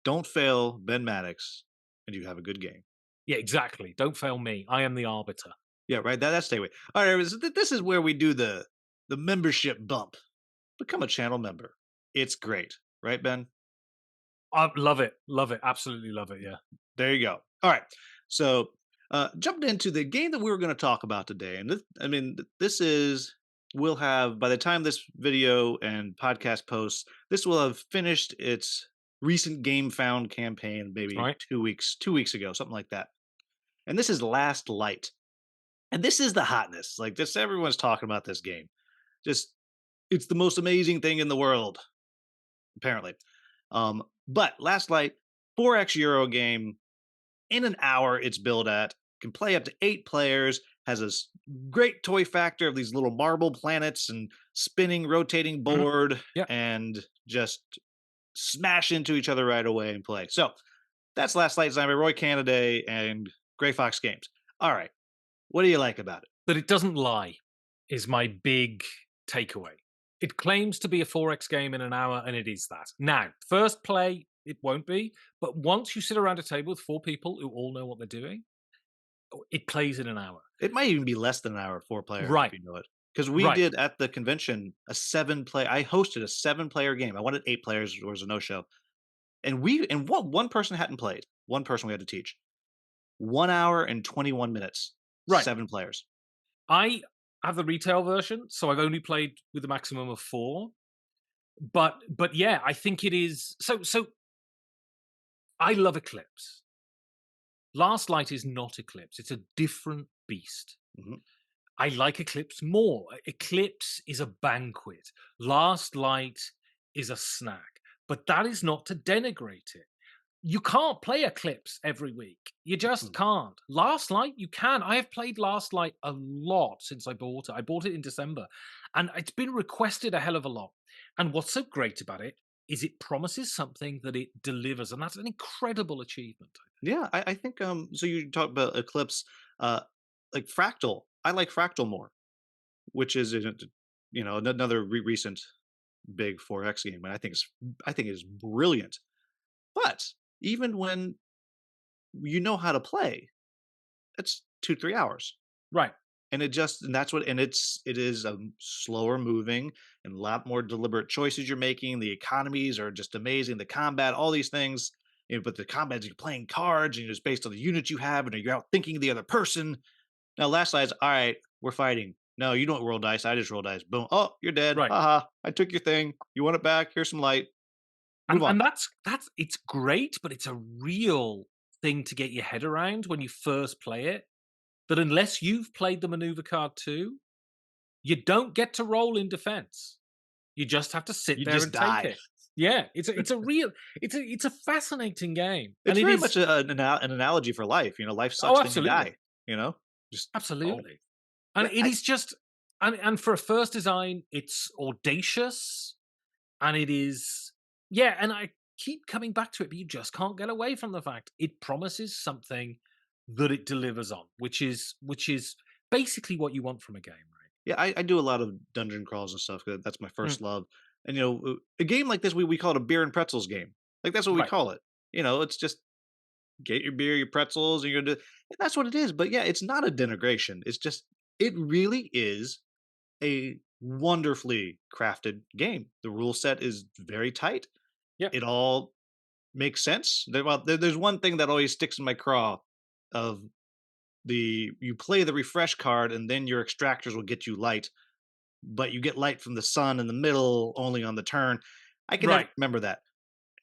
Don't fail Ben Maddox, and you have a good game. Yeah, exactly. Don't fail me. I am the arbiter. Yeah, right. That's takeaway. All right, everybody, so this is where we do the membership bump. Become a channel member. It's great, right, Ben? I love it. Love it. Absolutely love it. Yeah. There you go. All right. So, jumping into the game that we were going to talk about today, and this is we'll have by the time this video and podcast posts, this will have finished its recent game found campaign, maybe Right. 2 weeks ago, something like that. And this is Last Light, and this is the hotness. Like this, everyone's talking about this game. Just it's the most amazing thing in the world, apparently. But Last Light, 4X Euro game in an hour it's billed at, can play up to 8 players, has this great toy factor of these little marble planets and spinning rotating Mhm. board, Yeah. and just smash into each other right away and play. So that's Last Light, designed by Roy Canaday and Gray Fox Games. All right, what do you like about it? But it doesn't lie, is my big takeaway. It claims to be a 4X game in an hour, and it is that. Now, first play, it won't be. But once you sit around a table with four people who all know what they're doing, it plays in an hour. It might even be less than an hour, 4 players, if Right. you know it. Because we Right. did at the convention a 7 play. I hosted a 7 player game. I wanted 8 players. There was a no show, and one person hadn't played. One person we had to teach. 1 hour and 21 minutes. Right. 7 players. I have the retail version, so I've only played with a maximum of four. But yeah, I think it is so I love Eclipse. Last Light is not Eclipse. It's a different beast. Mhm. I like Eclipse more. Eclipse is a banquet. Last Light is a snack. But that is not to denigrate it. You can't play Eclipse every week. You just Mm. can't. Last Light, you can. I have played Last Light a lot since I bought it. I bought it in December, and it's been requested a hell of a lot. And what's so great about it is it promises something that it delivers, and that's an incredible achievement. Yeah, I think, so you talk about Eclipse, uh, like Fractal. I like Fractal more, which is, another recent big 4X game, and I think it's brilliant. But even when you know how to play, it's 2, 3 hours. Right, And that's what and it is, slower moving and a lot more deliberate choices you're making. The economies are just amazing. The combat, all these things, but the combat is you're playing cards and it's based on the units you have, and you're out thinking the other person. Now, last night's all right. We're fighting. No, you don't roll dice. I just roll dice. Boom. Oh, you're dead. right. Haha. I took your thing. You want it back? Here's some light. Move And on. and that's it's great, but it's a real thing to get your head around when you first play it. That unless you've played the maneuver card too, you don't get to roll in defense. You just have to sit You there just and take die. it. Yeah, it's a real it's a fascinating game, and It's it very is. much an analogy for life. Life Oh, sucks, then you absolutely, die. You know, just oh, absolutely, and yeah, it is just, and for a first design, it's audacious, and it is, yeah, and I keep coming back to it, but you just can't get away from the fact it promises something that it delivers on, which is basically what you want from a game, right? yeah. I do a lot of dungeon crawls and stuff. 'Cause that's my Mm, first love. And a game like this, we call it a beer and pretzels game. Like that's what we right. call it. It's just get your beer, your pretzels, and you're gonna do and that's what it is. But yeah, it's not a denigration. It's just it really is a wonderfully crafted game. The rule set is very tight. Yeah. It all makes sense. There's one thing that always sticks in my craw of the you play the refresh card and then your extractors will get you light, but you get light from the sun in the middle only on the turn. I can never Right. remember that.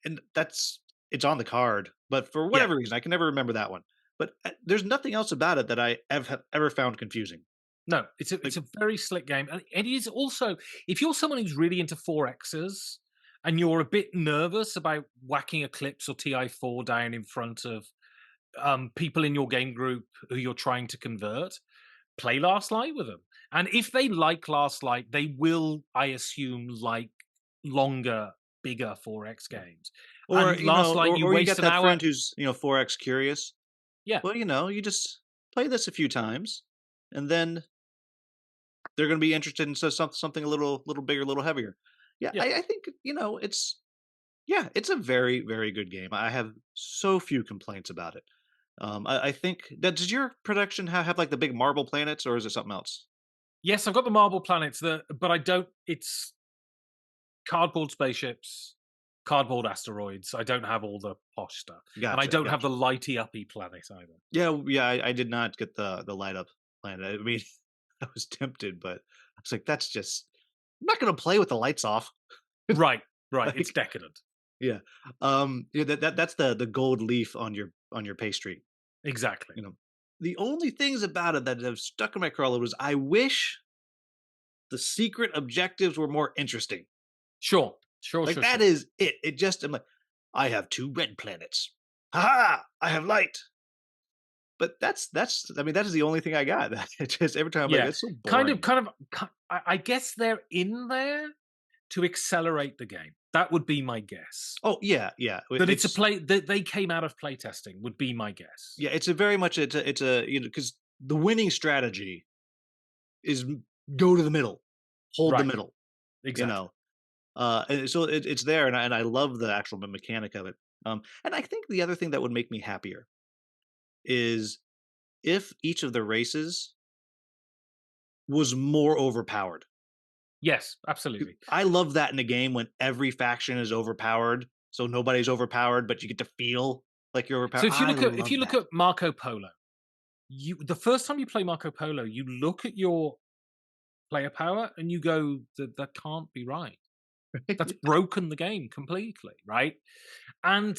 And that's it's on the card, but for Yeah. whatever reason, I can never remember that one. But there's nothing else about it that have ever found confusing. No, it's Like, a very slick game, and it is also if you're someone who's really into 4Xs and you're a bit nervous about whacking Eclipse or TI4 down in front of people in your game group who you're trying to convert, play Last Light with them. And if they like Last Light, they will, I assume, like longer, bigger 4X games. or And Last Light, you or you waste got an that hour. friend who's 4x curious. Yeah, Well, you just play this a few times, and then they're going to be interested in something a little bigger, a little heavier. Yeah, yeah. I think it's yeah, it's a very very good game. I have so few complaints about it. I think that does your production have like the big marble planets, or is it something else? Yes, I've got the marble planets, but I don't. It's cardboard spaceships, cardboard asteroids. I don't have all the posh stuff, and I Gotcha, don't have gotcha. the lighty uppy planet either. Yeah, yeah. I did not get the light up planet. I mean, I was tempted, but I was like, that's just I'm not going to play with the lights off. Right, right. It's Like, decadent. yeah, yeah. That's the gold leaf on your pastry. Exactly. You know, the only things about it that have stuck in my craw was I wish the secret objectives were more interesting. Sure, sure, Like sure, that sure. is it. It just I'm like, I have two red planets. Ha ha! I have light. But that's I mean, that is the only thing I got. It's just every time I'm like, Yeah, "It's so kind of, boring." kind of. I guess they're in there to accelerate the game. That would be my guess. Oh, yeah, yeah. That it's a play that they came out of playtesting would be my guess. Yeah, it's a very much it's a because the winning strategy is go to the middle, hold the Right, middle, you exactly. know? And so it's there, and I love the actual mechanic of it. And I think the other thing that would make me happier is if each of the races was more overpowered. Yes, absolutely. I love that in a game when every faction is overpowered, so nobody's overpowered, but you get to feel like you're So overpowered. I if you love look that. at Marco Polo, you the first time you play Marco Polo, you look at your player power and you go, that can't be right. That's broken the game completely, right? And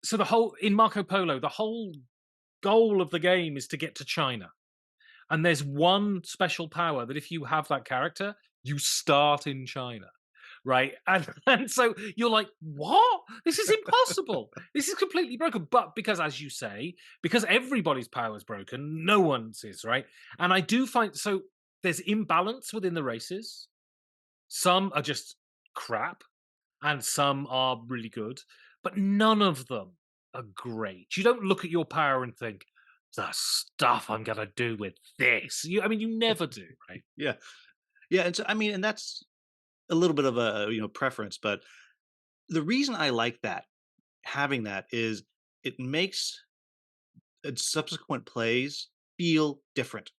so the whole in Marco Polo, the whole goal of the game is to get to China. And there's one special power that if you have that character, you start in China. Right. And and so you're like, what? This is impossible. This is completely broken. But because, as you say, because everybody's power is broken, no one's is, right? And I do find so there's imbalance within the races. Some are just crap and some are really good, but none of them are great. You don't look at your power and think, the stuff I'm gonna do with this. I mean, you never do, right? Yeah. Yeah, and so I mean, and that's a little bit of a, preference, but the reason I like that, having that is it makes subsequent plays feel different.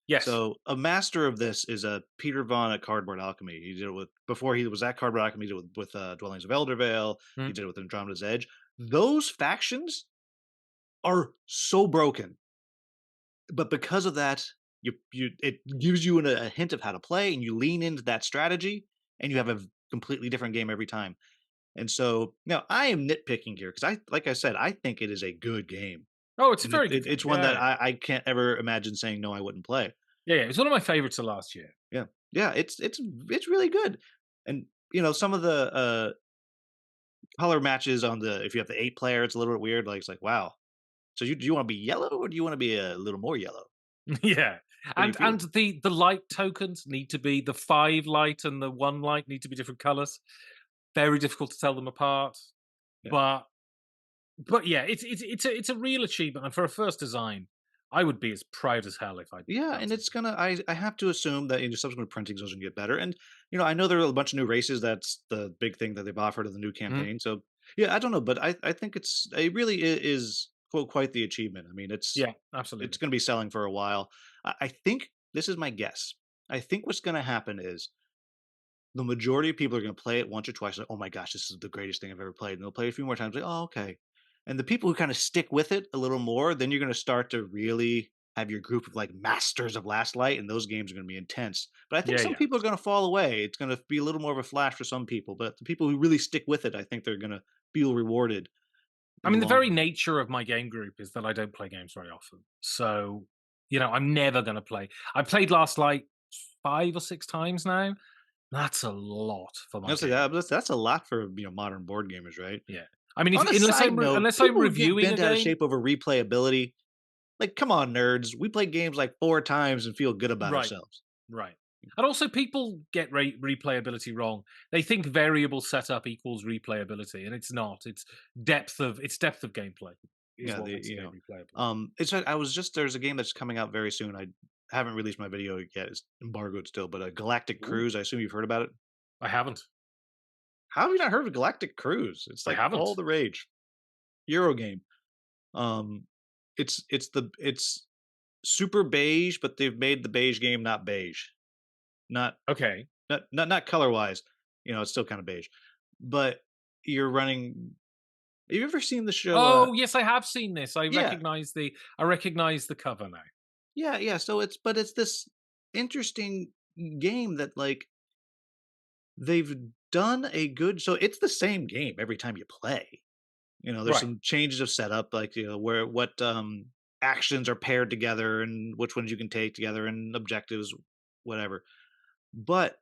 Yes. So a master of this is a Peter Vaughan at Cardboard Alchemy. He did it with before he was at Cardboard Alchemy. He did it with Dwellings of Eldervale. He Mm. did it with Andromeda's Edge. Those factions are so broken, but because of that, you it gives you a hint of how to play, and you lean into that strategy, and you have a completely different game every time. And so now I am nitpicking here because like I said, I think it is a good game, Oh, it's a and very good game. it's one Yeah, that yeah. I can't ever imagine saying no, I wouldn't play. Yeah, yeah. It's one of my favorites of last year. Yeah. Yeah, it's really good. And, some of the, color matches on the if you have the 8 player, it's a little bit weird, like, it's like, "Wow. So you do you wanna be yellow or do you wanna be a little more yellow? Yeah. What are you And feeling?" the light tokens need to be the 5 light and the 1 light need to be different colors. Very difficult to tell them apart. Yeah. But yeah, it's a real achievement, and for a first design, I would be as proud as hell if I'd Yeah, done and it's something. gonna I have to assume that, subsequent printings are gonna get better, and, I know there are a bunch of new races, that's the big thing that they've offered in the new Mhm. campaign, so, yeah, I don't know, but I think it really is quite the achievement. I mean, Yeah, it's absolutely. going to be selling for a while. I think this is my guess. I think what's going to happen is the majority of people are going to play it once or twice. Like, oh my gosh, this is the greatest thing I've ever played. And they'll play it a few more times. Like, oh, okay. And the people who kind of stick with it a little more, then you're going to start to really have your group of like masters of Last Light, and those games are going to be intense. But I think Yeah, some yeah. people are going to fall away. It's going to be a little more of a flash for some people, but the people who really stick with it, I think they're going to feel rewarded I in the mean, the long very run. nature of my game group is that I don't play games very often. So, I'm never going to play. I played last like 5 or 6 times now. That's a lot for my Honestly, game group. that's a lot for modern board gamers, right? Yeah. I mean, if On a unless side I'm note, unless I'm people who get reviewing a bent out of game, shape over replayability, like, come on, nerds. We play games like 4 times and feel good about right, ourselves. right. And also, people get replayability wrong. They think variable setup equals replayability, and it's not. It's depth of gameplay is Yeah, what makes a game replayable. it's I was just there's a game that's coming out very soon. I haven't released my video yet. It's embargoed still, but Galactic Ooh, Cruise. I assume you've heard about it. I haven't. How have you not heard of Galactic Cruise? It's I like all haven't. the rage. Euro game. Um, it's super beige, but they've made the beige game not beige, not Okay. not color wise. It's still kind of beige, but you're running. Have you ever seen the show? Oh, yes, I have seen this. I Yeah, recognize the cover now. yeah. So it's this interesting game that like they've done a good. So it's the same game every time you play. There's Right. some changes of setup, like where what actions are paired together and which ones you can take together and objectives, whatever. But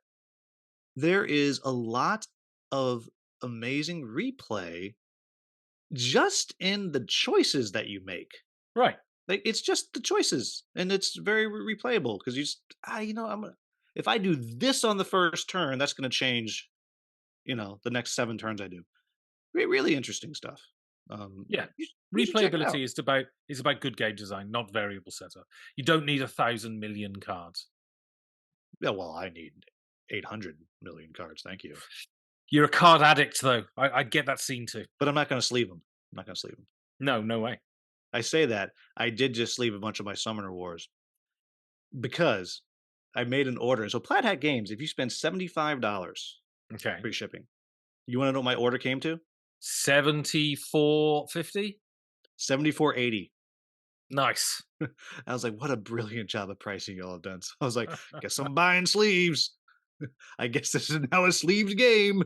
there is a lot of amazing replay just in the choices that you make. Right. Like, it's just the choices, and it's very replayable because you just, if I do this on the first turn, that's gonna change, the next 7 turns I do. Really interesting stuff. Yeah. You should check it out. Replayability is about good game design, not variable setup. You don't need 1,000 million cards. Yeah, well, I need 800 million cards, thank you. You're a card addict, though. I get that scene too. But I'm not gonna sleeve them. I'm not gonna sleeve them. No, no way. I say that, I did just sleeve a bunch of my Summoner Wars because I made an order. So Plaid Hat Games, if you spend $75 Okay. free shipping, you wanna know what my order came to? 74.50. 74.80. Nice. I was like, "What a brilliant job of pricing y'all have done." So I was like, "Guess I'm buying sleeves. I guess this is now a sleeves game."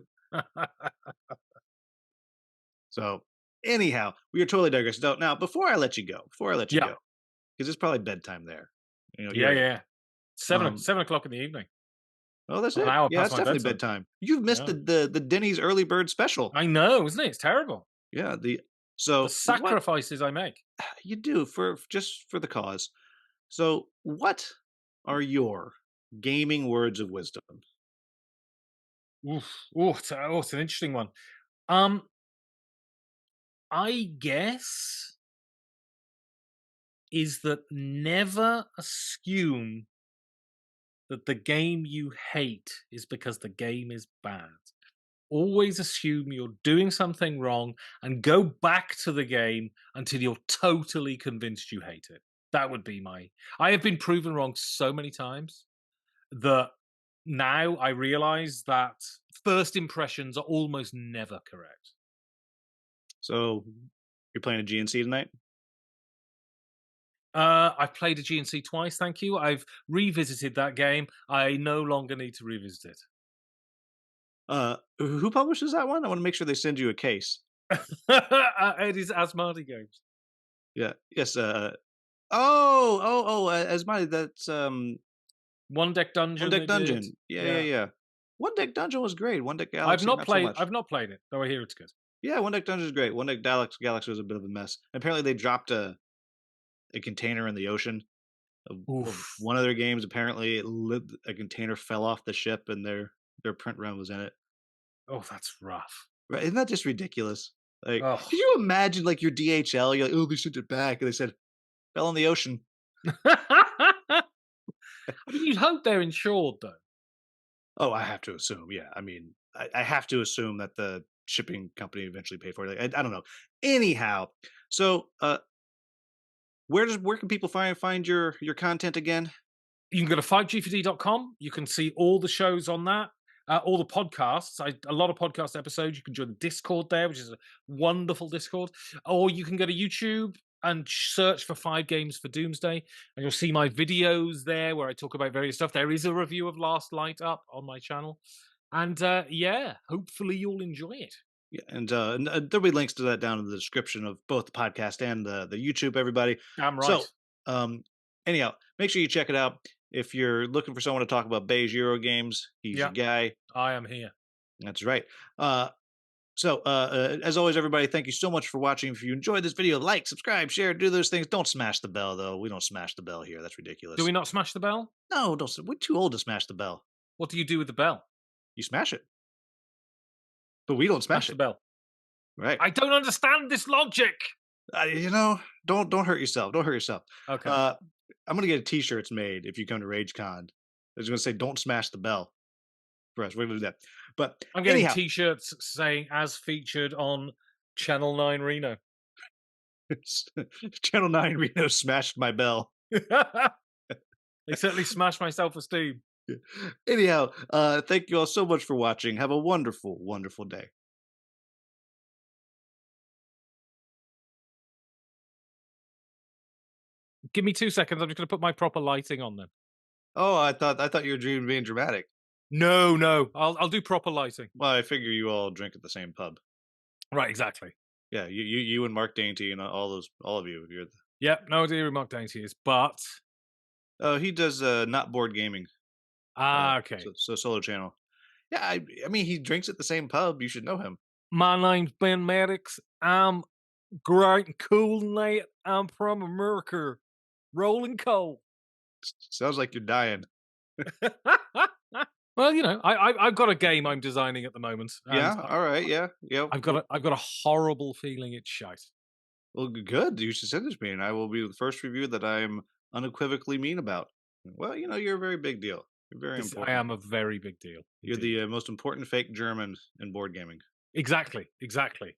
So, anyhow, we are totally digressing. So now, before I let you Yeah. go, because it's probably bedtime there, Yeah, your age. yeah. 7 Um, 7 o'clock in the evening. oh, that's I'm an it. hour Yeah, past it's my definitely bedtime. bedtime. You've missed Yeah. the Denny's early bird special. I know, isn't it? It's terrible. Yeah, The so what sacrifices I make. you do just for the cause. So, what are your gaming words of wisdom? Oof. It's an interesting one. Um, I guess is that never assume that the game you hate is because the game is bad. Always assume you're doing something wrong and go back to the game until you're totally convinced you hate it. That would be my. I have been proven wrong so many times that now I realize that first impressions are almost never correct. So, you're playing a GNC tonight? I've played a GNC twice, thank you. I've revisited that game. I no longer need to revisit it. Who publishes that one? I wanna make sure they send you a case. It is Asmadi Games. Yeah. Yes, as my that's, One Deck One Dungeon Deck they did. Dungeon. Yeah, yeah, Yeah. yeah. One Deck Dungeon was great. One Deck Galaxy, not so much. I've not played it, though I hear it's good. Yeah, One Deck Dungeon is great. One Deck Galaxy was a bit of a mess. Apparently, they dropped a container in the ocean of Oof. one of their games. Apparently, a container fell off the ship and their print run was in it. Oh, that's rough. Right? Isn't that just ridiculous? Like, Oh. could you imagine like your DHL? You're like, oh, they sent it back, and they said fell in the ocean. I mean, you'd hope they're insured, though. Oh, I have to assume. Yeah, I mean, I have to assume that the shipping company eventually paid for it. Like, I don't know. Anyhow, so where can people find your content again? You can go to 5gfd.com. You can see all the shows on that, all the podcasts. A lot of podcast episodes. You can join the Discord there, which is a wonderful Discord. Or you can go to YouTube and search for 5 Games for Doomsday, and you'll see my videos there where I talk about various stuff. There is a review of Last Light up on my channel. And yeah, hopefully you'll enjoy it. Yeah, and there'll be links to that down in the description of both the podcast and the YouTube, everybody. Damn So, right. um, anyhow, make sure you check it out. If you're looking for someone to talk about beige Euro games, he's your Yeah, guy. I am here. That's right. As always, everybody, thank you so much for watching. If you enjoyed this video, like, subscribe, share, do those things. Don't smash the bell, though. We don't smash the bell here. That's Do ridiculous. we not smash the bell? No, don't. We're too old to smash the bell. What do you do with the bell? You smash it, but we don't smash Smash the it. bell. Right. I don't understand this logic. Don't hurt yourself. Don't hurt yourself. Okay. Uh, I'm gonna get T-shirts made if you come to RageCon. It's gonna say "Don't smash the bell" for us. We're gonna do that. But I'm getting anyhow, T-shirts saying "as featured on Channel 9 Reno." Channel 9 Reno smashed my bell. They certainly smashed my self-esteem. Anyhow, thank you all so much for watching. Have a wonderful, wonderful day. Give me 2 seconds. I'm just going to put my proper lighting on then. Oh, I thought you were being dramatic. No, no. I'll do proper lighting. Well, I figure you all drink at the same pub. Right, exactly. Yeah, you and Mark Dainty and all of you. Yep. No idea who Mark Dainty is, but Oh, he does not board gaming. okay. So solo channel. Yeah, I mean he drinks at the same pub. You should know him. My name's Ben Maddox. I'm great and cool tonight. I'm from America. Rolling coal. Sounds like you're dying. Well, I've got a game I'm designing at the moment, and Yeah. All right. Yeah. Yeah. I've got a horrible feeling it's shite. Well, good. You should send it to me, and I will be the first review that I am unequivocally mean about. Well, you're a very big deal. You're very This I important. am a very big deal You're indeed. the most important fake German in board gaming. Exactly, exactly.